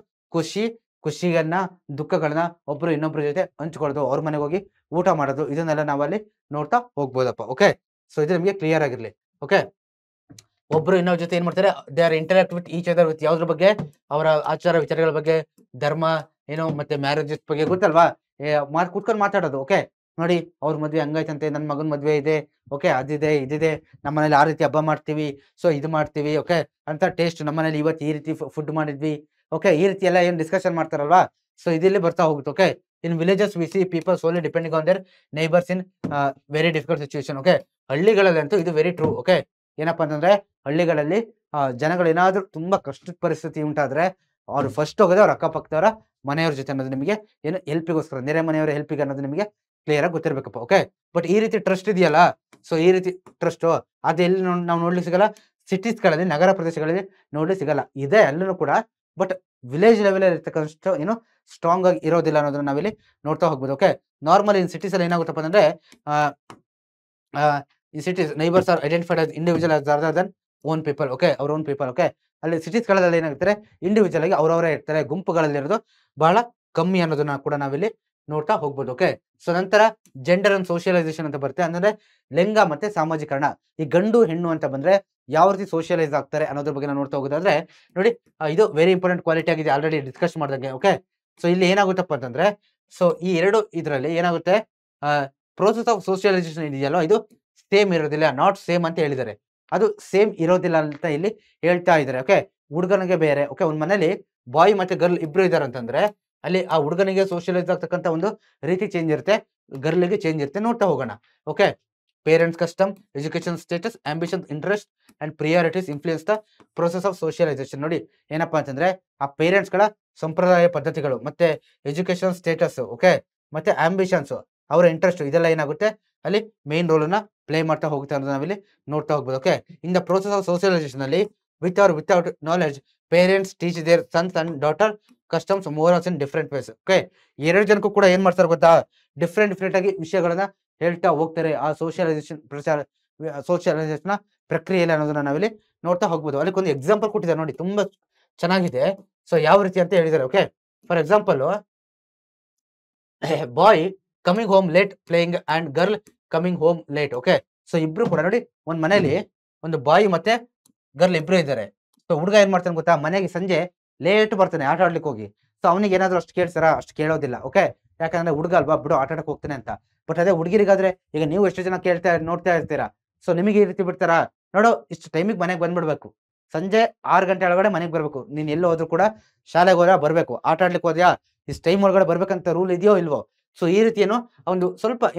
ಖುಷಿಯನ್ನ, ದುಃಖಗಳನ್ನ ಒಬ್ರು ಇನ್ನೊಬ್ರ ಜೊತೆ ಹಂಚ್ಕೊಳ್ಳೋದು, ಅವ್ರ ಮನೆಗೆ ಹೋಗಿ ಊಟ ಮಾಡೋದು, ಇದನ್ನೆಲ್ಲ ನಾವಲ್ಲಿ ನೋಡ್ತಾ ಹೋಗ್ಬೋದಪ್ಪ. ಓಕೆ, ಸೊ ಇದು ನಿಮಗೆ ಕ್ಲಿಯರ್ ಆಗಿರ್ಲಿ. ಓಕೆ, ಒಬ್ರು ಇನ್ನೊಬ್ರ ಜೊತೆ ಏನ್ ಮಾಡ್ತಾರೆ, they are interact with each other with ಯಾವ್ದ್ರ ಬಗ್ಗೆ, ಅವರ ಆಚಾರ ವಿಚಾರಗಳ ಬಗ್ಗೆ, ಧರ್ಮ ಏನು ಮತ್ತೆ ಮ್ಯಾರೇಜಸ್ ಬಗ್ಗೆ ಗೊತ್ತಲ್ವಾ, ಕೂತ್ಕೊಂಡು ಮಾತಾಡೋದು. ಓಕೆ, ನೋಡಿ ಅವ್ರ ಮದ್ವೆ ಹಂಗಾಯ್ತಂತೆ, ನನ್ನ ಮಗನ ಮದ್ವೆ ಇದೆ, ಓಕೆ ಅದಿದೆ ಇದಿದೆ, ನಮ್ಮ ಮನೇಲಿ ಆ ರೀತಿ ಹಬ್ಬ ಮಾಡ್ತೀವಿ, ಸೊ ಇದು ಮಾಡ್ತೀವಿ, ಓಕೆ ಅಂತ ಟೇಸ್ಟ್, ನಮ್ಮ ಮನೇಲಿ ಇವತ್ತು ಈ ರೀತಿ ಫುಡ್ ಮಾಡಿದ್ವಿ, ಓಕೆ ಈ ರೀತಿ ಎಲ್ಲ ಏನ್ ಡಿಸ್ಕಷನ್ ಮಾಡ್ತಾರಲ್ವಾ, ಸೊ ಇದರಲ್ಲಿ ಬರ್ತಾ ಹೋಗುತ್ತೆ. Okay, in villages we see people solely depending on their neighbours in very difficult situation. Okay, ಹಳ್ಳಿಗಳಲ್ಲಿ ಅಂತೂ ಇದು ವೆರಿ ಟ್ರೂ. ಓಕೆ, ಏನಪ್ಪಾ ಅಂತಂದ್ರೆ ಹಳ್ಳಿಗಳಲ್ಲಿ ಜನಗಳು ಏನಾದ್ರೂ ತುಂಬಾ ಕಷ್ಟದ ಪರಿಸ್ಥಿತಿ ಉಂಟಾದ್ರೆ ಅವ್ರು ಫಸ್ಟ್ ಹೋಗೋದು ಅವ್ರ ಅಕ್ಕಪಕ್ಕದವರ ಮನೆಯವ್ರ ಜೊತೆ ಅನ್ನೋದು ನಿಮಗೆ ಏನು ಹೆಲ್ಪಿಗೋಸ್ಕರ, ನೆರೆ ಮನೆಯವರ ಹೆಲ್ಪಿಗೆ ಅನ್ನೋದು ನಿಮಗೆ ಕ್ಲಿಯರ್ ಆಗಿ ಗೊತ್ತಿರ್ಬೇಕಪ್ಪ. ಓಕೆ, ಬಟ್ ಈ ರೀತಿ ಟ್ರಸ್ಟ್ ಇದೆಯಲ್ಲ, ಸೊ ಈ ರೀತಿ ಟ್ರಸ್ಟ್ ಅದು ಎಲ್ಲಿ ನಾವು ನೋಡ್ಲಿಕ್ಕೆ ಸಿಗಲ್ಲ, ಸಿಟೀಸ್ಗಳಲ್ಲಿ, ನಗರ ಪ್ರದೇಶಗಳಲ್ಲಿ ನೋಡ್ಲಿಕ್ಕೆ ಸಿಗಲ್ಲ. ಇದೆ ಅಲ್ಲೂ ಕೂಡ, ಬಟ್ ವಿಲೇಜ್ ಲೆವೆಲ್ ಇರ್ತಕ್ಕಂಥ ಏನು ಸ್ಟ್ರಾಂಗ್ ಆಗಿ ಇರೋದಿಲ್ಲ ಅನ್ನೋದನ್ನ ನಾವಿಲ್ಲಿ ನೋಡ್ತಾ ಹೋಗ್ಬೋದು. ಓಕೆ, ನಾರ್ಮಲ್ ಇನ್ ಸಿಟೀಸ್ ಅಲ್ಲಿ ಏನಾಗುತ್ತಪ್ಪ ಅಂದ್ರೆ ಈ cities neighbours are identified as individual as rather than own people. Okay, ಅವ್ರ ಓನ್ ಪೀಪಲ್. ಓಕೆ, ಅಲ್ಲಿ ಸಿಟೀಸ್ಗಳಲ್ಲಿ ಏನಾಗ್ತಾರೆ, ಇಂಡಿವಿಜುವಲ್ ಆಗಿ ಅವರವರೇ ಇರ್ತಾರೆ, ಗುಂಪುಗಳಲ್ಲಿ ಇರೋದು ಬಹಳ ಕಮ್ಮಿ ಅನ್ನೋದನ್ನ ಕೂಡ ನಾವಿಲ್ಲಿ ನೋಡ್ತಾ ಹೋಗ್ಬೋದು. ಓಕೆ, ಸೊ ನಂತರ ಜೆಂಡರ್ ಅಂಡ್ ಸೋಷಿಯಲೈಸೇಷನ್ ಅಂತ ಬರುತ್ತೆ, ಅಂದ್ರೆ ಲಿಂಗ ಮತ್ತೆ ಸಾಮಾಜಿಕರಣ. ಈ ಗಂಡು ಹೆಣ್ಣು ಅಂತ ಬಂದ್ರೆ ಯಾವ ರೀತಿ ಸೋಷಿಯಲೈಸ್ ಆಗ್ತಾರೆ ಅನ್ನೋದ್ರ ಬಗ್ಗೆ ನಾವು ನೋಡ್ತಾ ಹೋಗೋದಾದ್ರೆ ನೋಡಿ, ಇದು ವೆರಿ ಇಂಪಾರ್ಟೆಂಟ್ ಕ್ವಾಲಿಟಿ ಆಗಿದೆ, ಆಲ್ರೆಡಿ ಡಿಸ್ಕಸ್ ಮಾಡಿದಂಗೆ. ಓಕೆ, ಸೊ ಇಲ್ಲಿ ಏನಾಗುತ್ತಪ್ಪ ಅಂತಂದ್ರೆ, ಸೊ ಈ ಎರಡು ಇದರಲ್ಲಿ ಏನಾಗುತ್ತೆ, ಪ್ರೋಸೆಸ್ ಆಫ್ ಸೋಷಿಯಲೈಸೇಷನ್ ಇದೆಯಲ್ಲ, ಇದು ಸೇಮ್ ಇರೋದಿಲ್ಲ, ನಾಟ್ ಸೇಮ್ ಅಂತ ಹೇಳಿದ್ದಾರೆ, ಅದು ಸೇಮ್ ಇರೋದಿಲ್ಲ ಅಂತ ಇಲ್ಲಿ ಹೇಳ್ತಾ ಇದ್ದಾರೆ. ಓಕೆ, ಹುಡುಗನಿಗೆ ಬೇರೆ, ಓಕೆ ಒಂದ್ ಮನೇಲಿ ಬಾಯ್ ಮತ್ತೆ ಗರ್ಲ್ ಇಬ್ರು ಇದಾರೆ ಅಂತಂದ್ರೆ ಅಲ್ಲಿ ಆ ಹುಡುಗನಿಗೆ ಸೋಷಿಯಲೈಸ್ ಆಗ್ತಕ್ಕಂಥ ಒಂದು ರೀತಿ ಚೇಂಜ್ ಇರುತ್ತೆ, ಗರ್ಲ್ಗೆ ಚೇಂಜ್ ಇರುತ್ತೆ, ನೋಡ್ತಾ ಹೋಗೋಣ. Okay, parents custom, education status, ambition, interest and priorities influence the process of socialisation. ನೋಡಿ ಏನಪ್ಪಾ ಅಂತಂದ್ರೆ ಆ ಪೇರೆಂಟ್ಸ್ ಗಳ ಸಂಪ್ರದಾಯ ಪದ್ಧತಿಗಳು, ಮತ್ತೆ ಎಜುಕೇಶನ್ ಸ್ಟೇಟಸ್, ಓಕೆ ಮತ್ತೆ ಆಂಬಿಷನ್ಸ್, ಅವರ ಇಂಟ್ರೆಸ್ಟ್, ಇದೆಲ್ಲ ಏನಾಗುತ್ತೆ ಅಲ್ಲಿ ಮೇನ್ ರೋಲ್ ಅನ್ನ ಪ್ಲೇ ಮಾಡ್ತಾ ಹೋಗುತ್ತೆ ಅನ್ನೋದು ನಾವಿಲ್ಲಿ ನೋಡ್ತಾ ಹೋಗ್ಬೋದು. Okay, in the process of socialisation ಅಲ್ಲಿ with or without knowledge parents teach their sons and daughter customs morals in different ways. Okay, ಎರಡು ಜನಕ್ಕೂ ಕೂಡ ಏನ್ ಮಾಡ್ತಾರೆ ಗೊತ್ತಾ, ಡಿಫ್ರೆಂಟ್ ಆಗಿ ವಿಷಯಗಳನ್ನ ಹೇಳ್ತಾ ಹೋಗ್ತಾರೆ ಆ ಸೋಷಿಯಲೈಸೇಷನ್ ಪ್ರಕ್ರಿಯೆಯಲ್ಲಿ ಅನ್ನೋದನ್ನ ನಾವಿಲ್ಲಿ ನೋಡ್ತಾ ಹೋಗ್ಬೋದು. ಅದಕ್ಕೊಂದು ಎಕ್ಸಾಂಪಲ್ ಕೊಟ್ಟಿದ್ದಾರೆ ನೋಡಿ, ತುಂಬಾ ಚೆನ್ನಾಗಿದೆ. ಸೊ ಯಾವ ರೀತಿ ಅಂತ ಹೇಳಿದ್ದಾರೆ. Okay, for example, boy coming home late playing and girl coming home late. Okay, so ಇಬ್ರು ಕೂಡ ನೋಡಿ, ಒಂದ್ ಮನೇಲಿ ಒಂದು ಬಾಯ್ ಮತ್ತೆ ಗರ್ಲ್ ಇಬ್ರು ಇದ್ದಾರೆ. ಸೊ ಹುಡುಗ ಏನ್ ಮಾಡ್ತಾನೆ ಗೊತ್ತಾ, ಮನೆಗೆ ಸಂಜೆ ಲೇಟ್ ಬರ್ತಾನೆ ಆಟ ಆಡ್ಲಿಕ್ಕೆ ಹೋಗಿ. ಸೊ ಅವನಿಗೆ ಏನಾದ್ರು ಅಷ್ಟು ಕೇಳ್ತಾರ, ಅಷ್ಟು ಕೇಳೋದಿಲ್ಲ. ಓಕೆ, ಯಾಕಂದ್ರೆ ಹುಡುಗ ಅಲ್ವಾ, ಬಿಡು ಆಟ ಆಡಕ್ಕೆ ಹೋಗ್ತಾನೆ ಅಂತ. ಬಟ್ ಅದೇ ಹುಡುಗಿರಿಗಾದ್ರೆ, ಈಗ ನೀವು ಎಷ್ಟು ಜನ ನೋಡ್ತಾ ಇರ್ತೀರಾ, ಸೊ ನಿಮಗೆ ಈ ರೀತಿ ಬಿಡ್ತಾರಾ, ನೋಡೋ ಇಷ್ಟು ಟೈಮಿಗೆ ಮನೆಗೆ ಬಂದ್ಬಿಡ್ಬೇಕು, ಸಂಜೆ 6 ಗಂಟೆ ಒಳಗಡೆ ಮನೆಗೆ ಬರ್ಬೇಕು, ನೀನ್ ಎಲ್ಲೋ ಹೋದ್ರು ಕೂಡ ಶಾಲೆಗೆ ಹೋದ್ರ ಬರ್ಬೇಕು, ಆಟ ಆಡ್ಲಿಕ್ಕೆ ಹೋದ್ಯಾ ಇಷ್ಟು ಟೈಮ್ ಒಳಗಡೆ ಬರ್ಬೇಕಂತ ರೂಲ್ ಇದೆಯೋ ಇಲ್ವೋ. ಸೊ ಈ ರೀತಿ ಏನೋ ಒಂದು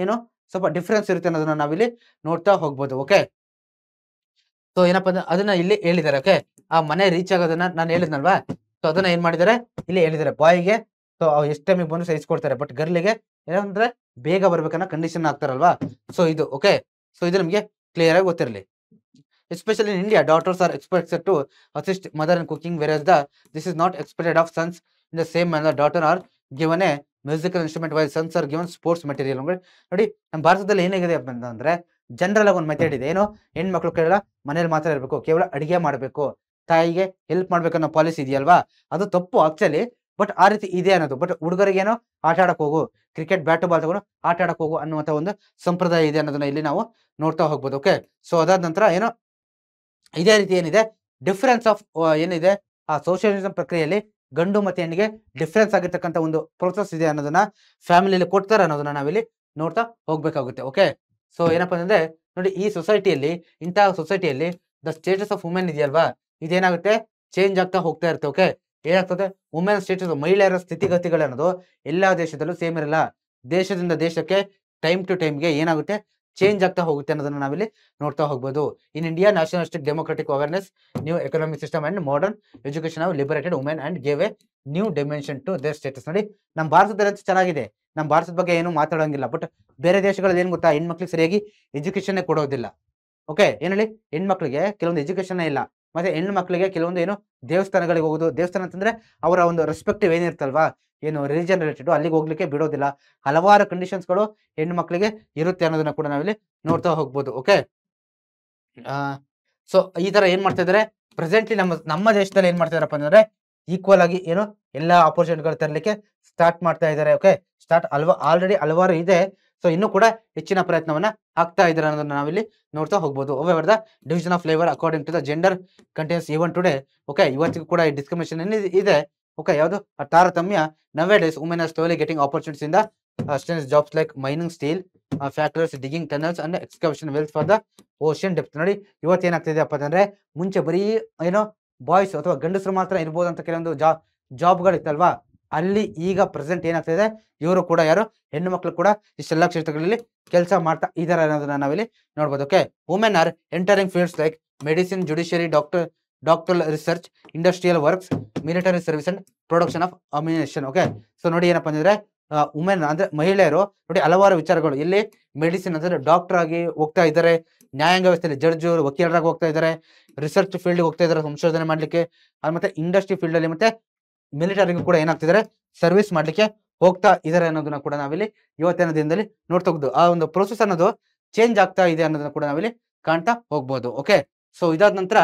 ಸ್ವಲ್ಪ ಡಿಫ್ರೆನ್ಸ್ ಇರುತ್ತೆ ಅನ್ನೋದನ್ನ ನಾವಿಲ್ಲಿ ನೋಡ್ತಾ ಹೋಗ್ಬೋದು. ಓಕೆ, ಸೊ ಏನಪ್ಪಾ ಅಂದ್ರೆ ಅದನ್ನ ಇಲ್ಲಿ ಹೇಳಿದ್ದಾರೆ. ಓಕೆ, ಆ ಮನೆ ರೀಚ್ ಆಗೋದನ್ನ ನಾನು ಹೇಳಿದ್ನಲ್ವಾ, ಸೊ ಅದನ್ನ ಏನ್ ಮಾಡಿದ್ದಾರೆ ಇಲ್ಲಿ ಹೇಳಿದ್ದಾರೆ. ಬಾಯ್ಗೆ ಸೊ ಎಷ್ಟು ಟೈಮಿಗೆ ಬಂದು ಸಹಿಸ್ಕೊಡ್ತಾರೆ, ಬಟ್ ಗರ್ಲಿಗೆ ಏನಂದ್ರೆ ಬೇಗ ಬರ್ಬೇಕನ್ನೋ ಕಂಡೀಷನ್ ಆಗ್ತಾರಲ್ವಾ. ಸೊ ಇದು ಓಕೆ, ಸೊ ಇದು ನಮಗೆ ಕ್ಲಿಯರ್ ಆಗಿ ಗೊತ್ತಿರಲಿ. Especially in India, daughters are expected to assist mother in cooking, whereas this is not expected of sons. In the same manner, daughters are given a musical instrument while sons are given sports material. ನೋಡಿ, ನಮ್ಮ ಭಾರತದಲ್ಲಿ ಏನಾಗಿದೆ ಅಂತಂದ್ರೆ general ಆಗಿ ಒಂದು method ಇದೆ, ಏನು ಹೆಣ್ಮಕ್ಳು ಕೇಳ ಮನೇಲಿ ಮಾತ್ರ ಇರಬೇಕು, ಕೇವಲ ಅಡಿಗೆ ಮಾಡಬೇಕು, ತಾಯಿಗೆ ಹೆಲ್ಪ್ ಮಾಡ್ಬೇಕನ್ನೋ ಪಾಲಿಸಿ ಇದೆಯಲ್ವಾ, ಅದು ತಪ್ಪು ಆಕ್ಚುಲಿ. ಬಟ್ ಆ ರೀತಿ ಇದೆ ಅನ್ನೋದು. ಬಟ್ ಹುಡುಗರಿಗೇನೋ ಆಟ ಆಡಕ್ ಹೋಗು, ಕ್ರಿಕೆಟ್ ಬ್ಯಾಟ್ ಬಾಲ್ ತಗೊಂಡು ಆಟ ಆಡಕ್ ಹೋಗು ಅನ್ನುವಂತ ಒಂದು ಸಂಪ್ರದಾಯ ಇದೆ ಅನ್ನೋದನ್ನ ಇಲ್ಲಿ ನಾವು ನೋಡ್ತಾ ಹೋಗ್ಬೋದು. ಓಕೆ, ಸೊ ಅದಾದ ನಂತರ ಏನೋ ಇದೇ ರೀತಿ ಏನಿದೆ ಡಿಫ್ರೆನ್ಸ್ ಆಫ್ ಏನಿದೆ ಆ ಸೋಷಿಯಲಿಸಂ ಪ್ರಕ್ರಿಯೆಯಲ್ಲಿ ಗಂಡು ಮತ್ತೆ ಹೆಣ್ಣಿಗೆ ಡಿಫ್ರೆನ್ಸ್ ಆಗಿರ್ತಕ್ಕಂಥ ಒಂದು ಪ್ರೋಸೆಸ್ ಇದೆ ಅನ್ನೋದನ್ನ ಫ್ಯಾಮಿಲಿಯಲ್ಲಿ ಕೊಡ್ತಾರೆ ಅನ್ನೋದನ್ನ ನಾವಿಲ್ಲಿ ನೋಡ್ತಾ ಹೋಗ್ಬೇಕಾಗುತ್ತೆ. ಓಕೆ, ಸೊ ಏನಪ್ಪಾ ಅಂದ್ರೆ ನೋಡಿ, ಈ ಸೊಸೈಟಿಯಲ್ಲಿ, ಇಂತಹ ಸೊಸೈಟಿಯಲ್ಲಿ ದ ಸ್ಟೇಟಸ್ ಆಫ್ ವುಮೆನ್ ಇದೆಯಲ್ವಾ, ಇದೇನಾಗುತ್ತೆ ಚೇಂಜ್ ಆಗ್ತಾ ಹೋಗ್ತಾ ಇರುತ್ತೆ. ಓಕೆ, ಏನಾಗ್ತದೆ ವುಮೆನ್ ಸ್ಟೇಟಸ್, ಮಹಿಳೆಯರ ಸ್ಥಿತಿಗತಿಗಳನ್ನೋದು ಎಲ್ಲಾ ದೇಶದಲ್ಲೂ ಸೇಮ್ ಇರಲ್ಲ. ದೇಶದಿಂದ ದೇಶಕ್ಕೆ ಟೈಮ್ ಟು ಟೈಮ್ಗೆ ಏನಾಗುತ್ತೆ ಚೇಂಜ್ ಆಗ್ತಾ ಹೋಗುತ್ತೆ ಅನ್ನೋದನ್ನ ನಾವಿಲ್ಲಿ ನೋಡ್ತಾ ಹೋಗ್ಬೋದು. In India nationalistic democratic awareness, new economic system and modern education of liberated women and gave a new dimension to their status. ನೋಡಿ, ನಮ್ಮ ಭಾರತದಲ್ಲಿ ಚೆನ್ನಾಗಿದೆ, ನಮ್ಮ ಭಾರತದ ಬಗ್ಗೆ ಏನು ಮಾತಾಡೋಂಗಿಲ್ಲ. ಬಟ್ ಬೇರೆ ದೇಶಗಳಲ್ಲಿ ಏನ್ ಗೊತ್ತಾ, ಹೆಣ್ಮಕ್ಳಿಗೆ ಸರಿಯಾಗಿ ಎಜುಕೇಶನ್ ಕೊಡೋದಿಲ್ಲ. ಓಕೆ, ಏನ್ ಹೇಳಿ, ಹೆಣ್ಮಕ್ಳಿಗೆ ಕೆಲವೊಂದು ಎಜುಕೇಶನ್ ಇಲ್ಲ. ಮತ್ತೆ ಹೆಣ್ಣು ಮಕ್ಕಳಿಗೆ ಕೆಲವೊಂದು ಏನು ದೇವಸ್ಥಾನಗಳಿಗೆ ಹೋಗೋದು, ದೇವಸ್ಥಾನ ಅಂತಂದ್ರೆ ಅವರ ಒಂದು ರೆಸ್ಪೆಕ್ಟಿವ್ ಏನಿರ್ತಲ್ವಾ, ಏನು ರಿಲಿಜನ್ ರಿಲೇಟೆಡ್ ಅಲ್ಲಿಗೆ ಹೋಗ್ಲಿಕ್ಕೆ ಬಿಡೋದಿಲ್ಲ. ಹಲವಾರು ಕಂಡೀಷನ್ಸ್ಗಳು ಹೆಣ್ಣು ಮಕ್ಕಳಿಗೆ ಇರುತ್ತೆ ಅನ್ನೋದನ್ನ ಕೂಡ ನಾವಿಲ್ಲಿ ನೋಡ್ತಾ ಹೋಗ್ಬೋದು. ಓಕೆ, ಸೊ ಈ ತರ ಏನ್ ಮಾಡ್ತಾ ಇದಾರೆ ಪ್ರೆಸೆಂಟ್ಲಿ ನಮ್ಮ ದೇಶದಲ್ಲಿ ಏನ್ ಮಾಡ್ತಾ ಇದಾರಪ್ಪ ಅಂದ್ರೆ ಈಕ್ವಲ್ ಆಗಿ ಏನು ಎಲ್ಲಾ ಆಪರ್ಚುನಿಟಿಗಳು ತರಲಿಕ್ಕೆ ಸ್ಟಾರ್ಟ್ ಮಾಡ್ತಾ ಇದ್ದಾರೆ. ಓಕೆ, ಆಲ್ರೆಡಿ ಹಲವಾರು ಇದೆ. ಸೊ ಇನ್ನೂ ಕೂಡ ಹೆಚ್ಚಿನ ಪ್ರಯತ್ನವನ್ನ ಆಗ್ತಾ ಇದ್ದಾರೆ ಅನ್ನೋದನ್ನ ನಾವಿಲ್ಲಿ ನೋಡ್ತಾ ಹೋಗ್ಬೋದು. Over the division of labour according to the gender continues even today. Okay, ಇವತ್ತಿಗೂ ಕೂಡ ಈ ಡಿಸ್ಕ್ರಿಮಿನೇಷನ್ ಇದೆ. ಓಕೆ, ಯಾವುದು ತಾರತಮ್ಯ. Nowadays women are slowly getting opportunities in the jobs like mining, steel factories, digging tunnels and excavation wealth for the ocean depth. ನೋಡಿ, ಇವತ್ತು ಏನಾಗ್ತಿದೆ ಅಪ್ಪ ಅಂತಂದ್ರೆ ಮುಂಚೆ ಬರೀ ಏನೋ ಬಾಯ್ಸ್ ಅಥವಾ ಗಂಡಸರು ಮಾತ್ರ ಇರ್ಬೋದು ಅಂತ ಕೆಲವೊಂದು ಜಾಬ್ಗಳಿತ್ತಲ್ವಾ, ಅಲ್ಲಿ ಈಗ ಪ್ರೆಸೆಂಟ್ ಏನಾಗ್ತಿದೆ ಇವರು ಕೂಡ ಯಾರು ಹೆಣ್ಣು ಮಕ್ಕಳು ಕೂಡ ಇಷ್ಟೆಲ್ಲ ಕ್ಷೇತ್ರಗಳಲ್ಲಿ ಕೆಲಸ ಮಾಡ್ತಾ ಇದಾರೆ ಅನ್ನೋದನ್ನ ನಾವಿಲ್ಲಿ ನೋಡ್ಬೋದು. Okay, women R entering fields like medicine, judiciary, doctor research, industrial works, military service and production of ammunition. Okay, so ನೋಡಿ ಏನಪ್ಪಾ ಅಂದ್ರೆ ವುಮೆನ್ ಅಂದ್ರೆ ಮಹಿಳೆಯರು ನೋಡಿ ಹಲವಾರು ವಿಚಾರಗಳು ಇಲ್ಲಿ ಮೆಡಿಸಿನ್ ಅಂದ್ರೆ ಡಾಕ್ಟರ್ ಆಗಿ ಹೋಗ್ತಾ ಇದ್ದಾರೆ, ನ್ಯಾಯಾಂಗ ವ್ಯವಸ್ಥೆಯಲ್ಲಿ ಜಡ್ಜ್ ವಕೀಲರಾಗಿ ಹೋಗ್ತಾ ಇದ್ದಾರೆ, ರಿಸರ್ಚ್ ಫೀಲ್ಡ್ ಹೋಗ್ತಾ ಇದ್ದಾರೆ ಸಂಶೋಧನೆ ಮಾಡ್ಲಿಕ್ಕೆ, ಮತ್ತೆ ಇಂಡಸ್ಟ್ರಿ ಫೀಲ್ಡ್ ಅಲ್ಲಿ ಮತ್ತೆ ಮಿಲಿಟರಿಗೂ ಕೂಡ ಏನಾಗ್ತಿದ್ದಾರೆ ಸರ್ವಿಸ್ ಮಾಡ್ಲಿಕ್ಕೆ ಹೋಗ್ತಾ ಇದಾರೆ ಅನ್ನೋದನ್ನ ಕೂಡ ನಾವಿಲ್ಲಿ ಇವತ್ತಿನ ದಿನದಲ್ಲಿ ನೋಡ್ತಾ ಹೋಗ್ದು. ಆ ಒಂದು ಪ್ರೋಸೆಸ್ ಅನ್ನೋದು ಚೇಂಜ್ ಆಗ್ತಾ ಇದೆ ಅನ್ನೋದನ್ನ ಕೂಡ ನಾವಿಲ್ಲಿ ಕಾಣ್ತಾ ಹೋಗ್ಬೋದು. ಓಕೆ, ಸೊ ಇದಾದ ನಂತರ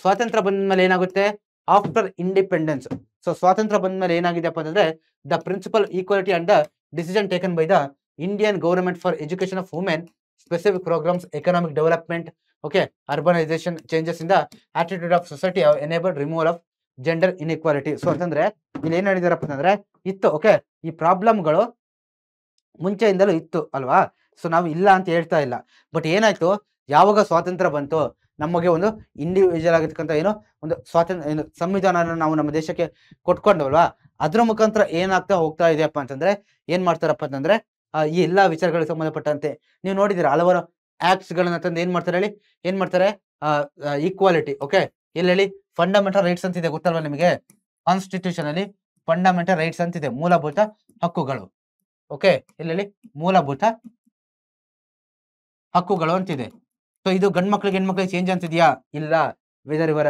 ಸ್ವಾತಂತ್ರ್ಯ ಬಂದ ಮೇಲೆ ಏನಾಗುತ್ತೆ ಆಫ್ಟರ್ ಇಂಡಿಪೆಂಡೆನ್ಸ್. ಸೊ ಸ್ವಾತಂತ್ರ್ಯ ಬಂದ ಮೇಲೆ ಏನಾಗಿದೆಪ್ಪ ಅಂತಂದ್ರೆ the principle equality and the decision taken by the Indian government for education of women, specific programs, economic development, okay, urbanization, changes in the attitude of society enabled removal of gender inequality. So ಅಂತಂದ್ರೆ ಇಲ್ಲಿ ಏನ್ ಹೇಳಿದಾರಪ್ಪ ಅಂತಂದ್ರೆ ಇತ್ತು. Okay, ಈ ಪ್ರಾಬ್ಲಮ್ಗಳು ಮುಂಚೆಯಿಂದಲೂ ಇತ್ತು ಅಲ್ವಾ. So ನಾವು ಇಲ್ಲ ಅಂತ ಹೇಳ್ತಾ ಇಲ್ಲ. ಬಟ್ ಏನಾಯ್ತು, ಯಾವಾಗ ಸ್ವಾತಂತ್ರ್ಯ ಬಂತು, ನಮಗೆ ಒಂದು ಇಂಡಿವಿಜುವಲ್ ಆಗಿರ್ತಕ್ಕಂಥ ಏನೋ ಒಂದು ಸ್ವಾತಂತ್ರ್ಯ ಸಂವಿಧಾನ ನಾವು ನಮ್ಮ ದೇಶಕ್ಕೆ ಕೊಟ್ಕೊಂಡವಲ್ವಾ, ಅದ್ರ ಮುಖಾಂತರ ಏನಾಗ್ತಾ ಹೋಗ್ತಾ ಇದೆಯಪ್ಪ ಅಂತಂದ್ರೆ ಏನ್ ಮಾಡ್ತಾರಪ್ಪ ಅಂತಂದ್ರೆ ಈ ಎಲ್ಲಾ ವಿಚಾರಗಳಿಗೆ ಸಂಬಂಧಪಟ್ಟಂತೆ ನೀವು ನೋಡಿದಿರ ಹಲವಾರು ಆಕ್ಟ್ಸ್ ಗಳನ್ನ ತಂದು ಏನ್ ಮಾಡ್ತಾರೆ ಈಕ್ವಾಲಿಟಿ. ಓಕೆ, ಇಲ್ಲಿ ಹೇಳಿ ಫಂಡಮೆಂಟಲ್ ರೈಟ್ಸ್ ಅಂತಿದೆ ಗೊತ್ತಲ್ವಾ ನಿಮಗೆ, ಕಾನ್ಸ್ಟಿಟ್ಯೂಷನ್ ಅಲ್ಲಿ ಫಂಡಮೆಂಟಲ್ ರೈಟ್ಸ್ ಅಂತಿದೆ, ಮೂಲಭೂತ ಹಕ್ಕುಗಳು. ಓಕೆ, ಇಲ್ಲಿ ಮೂಲಭೂತ ಹಕ್ಕುಗಳು ಅಂತಿದೆ. ಸೊ ಇದು ಗಂಡ್ ಮಕ್ಳಿಗೆ ಹೆಣ್ಮಕ್ಳಿಗೆ ಚೇಂಜ್ ಅಂತಿದ್ಯಾ? ಇಲ್ಲ. ವೆದರ್ ಇವರ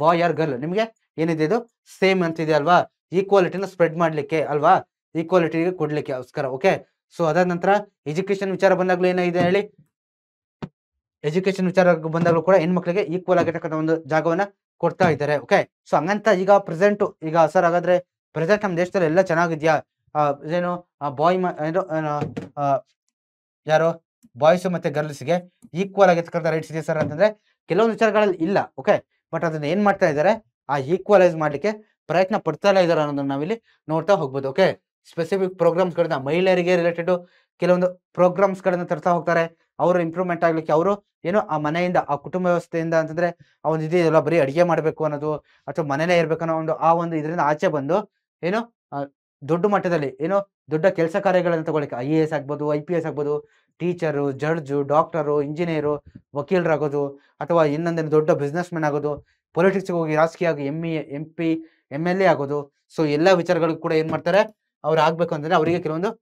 ಬಾಯ್ ಆರ್ ಗರ್ಲ್ ನಿಮ್ಗೆ ಏನಿದೆ ಇದು ಸೇಮ್ ಅಂತಿದೆ ಅಲ್ವಾ, ಈಕ್ವಾಲಿಟಿನ ಸ್ಪ್ರೆಡ್ ಮಾಡ್ಲಿಕ್ಕೆ ಅಲ್ವಾ, ಈಕ್ವಾಲಿಟಿಗೆ ಕೊಡ್ಲಿಕ್ಕೆ ಅವಸ್ಕರ. ಓಕೆ, ಸೊ ಅದಾದ ನಂತರ ಎಜುಕೇಶನ್ ವಿಚಾರ ಬಂದಾಗ್ಲೂ ಏನಿದೆ ಹೇಳಿ, ಎಜುಕೇಶನ್ ವಿಚಾರ ಬಂದಾಗಲೂ ಕೂಡ ಹೆಣ್ಮಕ್ಳಿಗೆ ಈಕ್ವಲ್ ಆಗಿರ್ತಕ್ಕಂಥ ಒಂದು ಜಾಗವನ್ನ ಕೊಡ್ತಾ ಇದ್ದಾರೆ. ಓಕೆ, ಸೊ ಹಂಗಂತ ಈಗ ಪ್ರೆಸೆಂಟ್ ಈಗ ಸರ್ ಹಾಗಾದ್ರೆ ಪ್ರೆಸೆಂಟ್ ನಮ್ಮ ದೇಶದಲ್ಲಿ ಎಲ್ಲ ಚೆನ್ನಾಗಿದ್ಯಾ, ಏನು ಯಾರು ಬಾಯ್ಸ್ ಮತ್ತೆ ಗರ್ಲ್ಸ್ಗೆ ಈಕ್ವಲ್ ಆಗಿರ್ತಕ್ಕಂಥ ರೈಟ್ಸ್ ಇದೆ ಸರ್ ಅಂತಂದ್ರೆ ಕೆಲವೊಂದು ವಿಚಾರಗಳಲ್ಲಿ ಇಲ್ಲ. ಓಕೆ, ಬಟ್ ಅದನ್ನ ಏನ್ ಮಾಡ್ತಾ ಇದ್ದಾರೆ, ಆ ಈಕ್ವಲೈಸ್ ಮಾಡ್ಲಿಕ್ಕೆ ಪ್ರಯತ್ನ ಪಡ್ತಾ ಇದ್ದಾರೆ ಅನ್ನೋದನ್ನ ನಾವಿಲ್ಲಿ ನೋಡ್ತಾ ಹೋಗ್ಬೋದು. ಓಕೆ, ಸ್ಪೆಸಿಫಿಕ್ ಪ್ರೋಗ್ರಾಮ್ಸ್ ಗಳನ್ನ ಮಹಿಳೆಯರಿಗೆ ರಿಲೇಟೆಡ್ ಕೆಲವೊಂದು ಪ್ರೋಗ್ರಾಮ್ಸ್ ಗಳನ್ನ ತರ್ತಾ ಹೋಗ್ತಾರೆ. ಅವರು ಇಂಪ್ರೂವ್ಮೆಂಟ್ ಆಗ್ಲಿಕ್ಕೆ ಅವರು ಏನೋ ಆ ಮನೆಯಿಂದ ಆ ಕುಟುಂಬ ವ್ಯವಸ್ಥೆಯಿಂದ ಅಂತಂದ್ರೆ ಆ ಒಂದು ಇದೆಯಲ್ಲ ಬರೀ ಅಡಿಗೆ ಮಾಡ್ಬೇಕು ಅನ್ನೋದು ಅಥವಾ ಮನೇಲೇ ಇರ್ಬೇಕು ಅನ್ನೋ ಒಂದು ಆ ಒಂದು ಇದರಿಂದ ಆಚೆ ಬಂದು ಏನೋ ದೊಡ್ಡ ಮಟ್ಟದಲ್ಲಿ ಏನೋ ದೊಡ್ಡ ಕೆಲಸ ಕಾರ್ಯಗಳನ್ನು ತಗೊಳ್ಳಿಕ್ಕೆ IAS ಆಗ್ಬೋದು, IPS ಆಗ್ಬೋದು, ಟೀಚರು, ಜಡ್ಜು, ಡಾಕ್ಟರು, ಇಂಜಿನಿಯರು, ವಕೀಲರಾಗೋದು ಅಥವಾ ಇನ್ನೊಂದೇನು ದೊಡ್ಡ ಬಿಸ್ನೆಸ್ ಮ್ಯಾನ್ ಆಗೋದು, ಪೊಲಿಟಿಕ್ಸ್ ಹೋಗಿ ರಾಜಕೀಯ ಆಗಿ MP MLA ಆಗೋದು. ಸೊ ಎಲ್ಲಾ ವಿಚಾರಗಳಿಗೂ ಕೂಡ ಏನ್ ಮಾಡ್ತಾರೆ, ಅವ್ರು ಆಗ್ಬೇಕು ಅಂತಂದ್ರೆ ಅವರಿಗೆ ಕೆಲವೊಂದು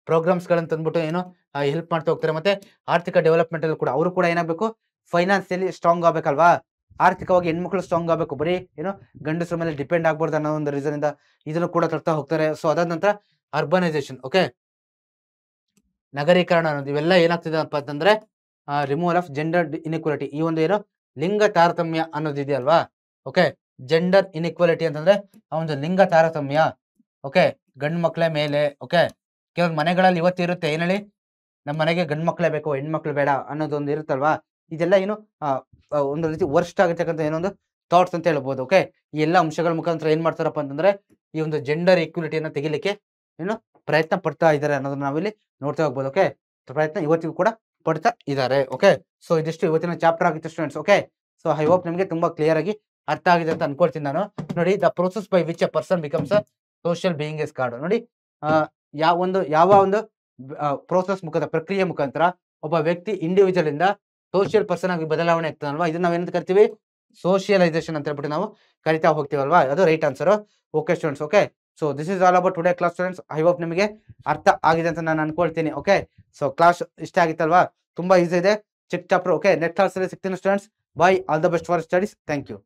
ಪ್ರೋಗ್ರಾಮ್ಸ್ ಗಳನ್ನ ತಂದ್ಬಿಟ್ಟು ಏನೋ ಹೆಲ್ಪ್ ಮಾಡ್ತಾ ಹೋಗ್ತಾರೆ. ಮತ್ತೆ ಆರ್ಥಿಕ ಡೆವಲಪ್ಮೆಂಟ್ ಅಲ್ಲಿ ಕೂಡ ಅವರು ಕೂಡ ಏನಾಗಬೇಕು, ಫೈನಾನ್ಸಿಯಲಿ ಸ್ಟ್ರಾಂಗ್ ಆಗ್ಬೇಕಲ್ವಾ, ಆರ್ಥಿಕವಾಗಿ ಹೆಣ್ಮಕ್ಳು ಸ್ಟ್ರಾಂಗ್ ಆಗಬೇಕು, ಬರೀ ಏನೋ ಗಂಡಸರ ಮೇಲೆ ಡಿಪೆಂಡ್ ಆಗ್ಬಾರ್ದು ಅನ್ನೋ ಒಂದು ರೀಸನ್ ಇಂದ ಇದನ್ನು ಕೂಡ ತರ್ತಾ ಹೋಗ್ತಾರೆ. ಸೊ ಅದಾದ ನಂತರ ಅರ್ಬನೈಸೇಷನ್, ಓಕೆ, ನಗರೀಕರಣ ಅನ್ನೋದು ಇವೆಲ್ಲ ಏನಾಗ್ತಿದೆ ಅಪ್ಪ ಅಂತಂದ್ರೆ ರಿಮೂವಲ್ ಆಫ್ ಜೆಂಡರ್ ಇನ್ಇಕ್ವಾಲಿಟಿ, ಈ ಒಂದು ಏನೋ ಲಿಂಗ ತಾರತಮ್ಯ ಅನ್ನೋದು ಇದೆಯಲ್ವಾ. ಓಕೆ, ಜೆಂಡರ್ ಇನ್ಇಕ್ವಾಲಿಟಿ ಅಂತಂದ್ರೆ ಆ ಒಂದು ಲಿಂಗ ತಾರತಮ್ಯ. ಓಕೆ, ಗಂಡು ಮಕ್ಕಳ ಮೇಲೆ. ಓಕೆ, ಕೆಲವೊಂದು ಮನೆಗಳಲ್ಲಿ ಇವತ್ತು ಇರುತ್ತೆ ಏನ್ ಹೇಳಿ, ನಮ್ಮ ಮನೆಗೆ ಗಂಡು ಮಕ್ಕಳೇ ಬೇಕು ಹೆಣ್ಮಕ್ಳು ಬೇಡ ಅನ್ನೋದೊಂದು ಇರುತ್ತಲ್ವಾ. ಇದೆಲ್ಲ ಏನು ಒಂದು ರೀತಿ ವರ್ಸ್ಟ್ ಆಗಿರ್ತಕ್ಕಂಥ ಏನೊಂದು ಥಾಟ್ಸ್ ಅಂತ ಹೇಳ್ಬೋದು. ಓಕೆ, ಈ ಎಲ್ಲ ಅಂಶಗಳ ಮುಖಾಂತರ ಏನ್ ಮಾಡ್ತಾರಪ್ಪ ಅಂತಂದ್ರೆ ಈ ಒಂದು ಜೆಂಡರ್ ಈಕ್ವಾಲಿಟಿಯನ್ನ ತೆಗಿಲಿಕ್ಕೆ ಏನು ಪ್ರಯತ್ನ ಪಡ್ತಾ ಇದ್ದಾರೆ ಅನ್ನೋದನ್ನ ನಾವಿಲ್ಲಿ ನೋಡ್ತಾ ಹೋಗ್ಬೋದು. ಓಕೆ, ಪ್ರಯತ್ನ ಇವತ್ತಿಗೂ ಕೂಡ ಪಡ್ತಾ ಇದ್ದಾರೆ. ಓಕೆ, ಸೊ ಇದಿಷ್ಟು ಇವತ್ತಿನ ಚಾಪ್ಟರ್ ಆಗಿತ್ತು students. Okay, so I hope ನಿಮಗೆ ತುಂಬಾ ಕ್ಲಿಯರ್ ಆಗಿ ಅರ್ಥ ಆಗಿದೆ ಅಂತ ಅನ್ಕೊಳ್ತೀನಿ ನಾನು. ನೋಡಿ, the process by which A person becomes a social being is called. ನೋಡಿ, ಯಾವ ಒಂದು ಪ್ರೋಸೆಸ್ ಪ್ರಕ್ರಿಯೆ ಮುಖಾಂತರ ಒಬ್ಬ ವ್ಯಕ್ತಿ ಇಂಡಿವಿಜುವಲ್ ಇಂದ ಸೋಷಿಯಲ್ ಪರ್ಸನ್ ಆಗಿ ಬದಲಾವಣೆ ಆಗ್ತಾನಲ್ವಾ, ಇದನ್ನ ನಾವೇನಂತ ಕರಿತೀವಿ? ಸೋಷಿಯಲೈಸೇಷನ್ ಅಂತ ಹೇಳ್ಬಿಟ್ಟು ನಾವು ಕರಿತಾ ಹೋಗ್ತೀವಲ್ವಾ, ಅದು right answer. Okay students, okay, so this is all about today class students. I hope ನಿಮಗೆ ಅರ್ಥ ಆಗಿದೆ ಅಂತ ನಾನು ಅನ್ಕೊಳ್ತೀನಿ. ಓಕೆ, ಸೊ ಕ್ಲಾಸ್ ಇಷ್ಟ ಆಗಿತ್ತಲ್ವಾ? ತುಂಬಾ ಈಸಿ ಇದೆ, ಚಿಕ್ಕ ಚಾಪ್ಟರ್. ಓಕೆ, ನೆಕ್ಸ್ಟ್ ಕ್ಲಾಸ್ ಅಲ್ಲಿ ಸಿಗ್ತೀನಿ students. Bye, all the best for studies. Thank you.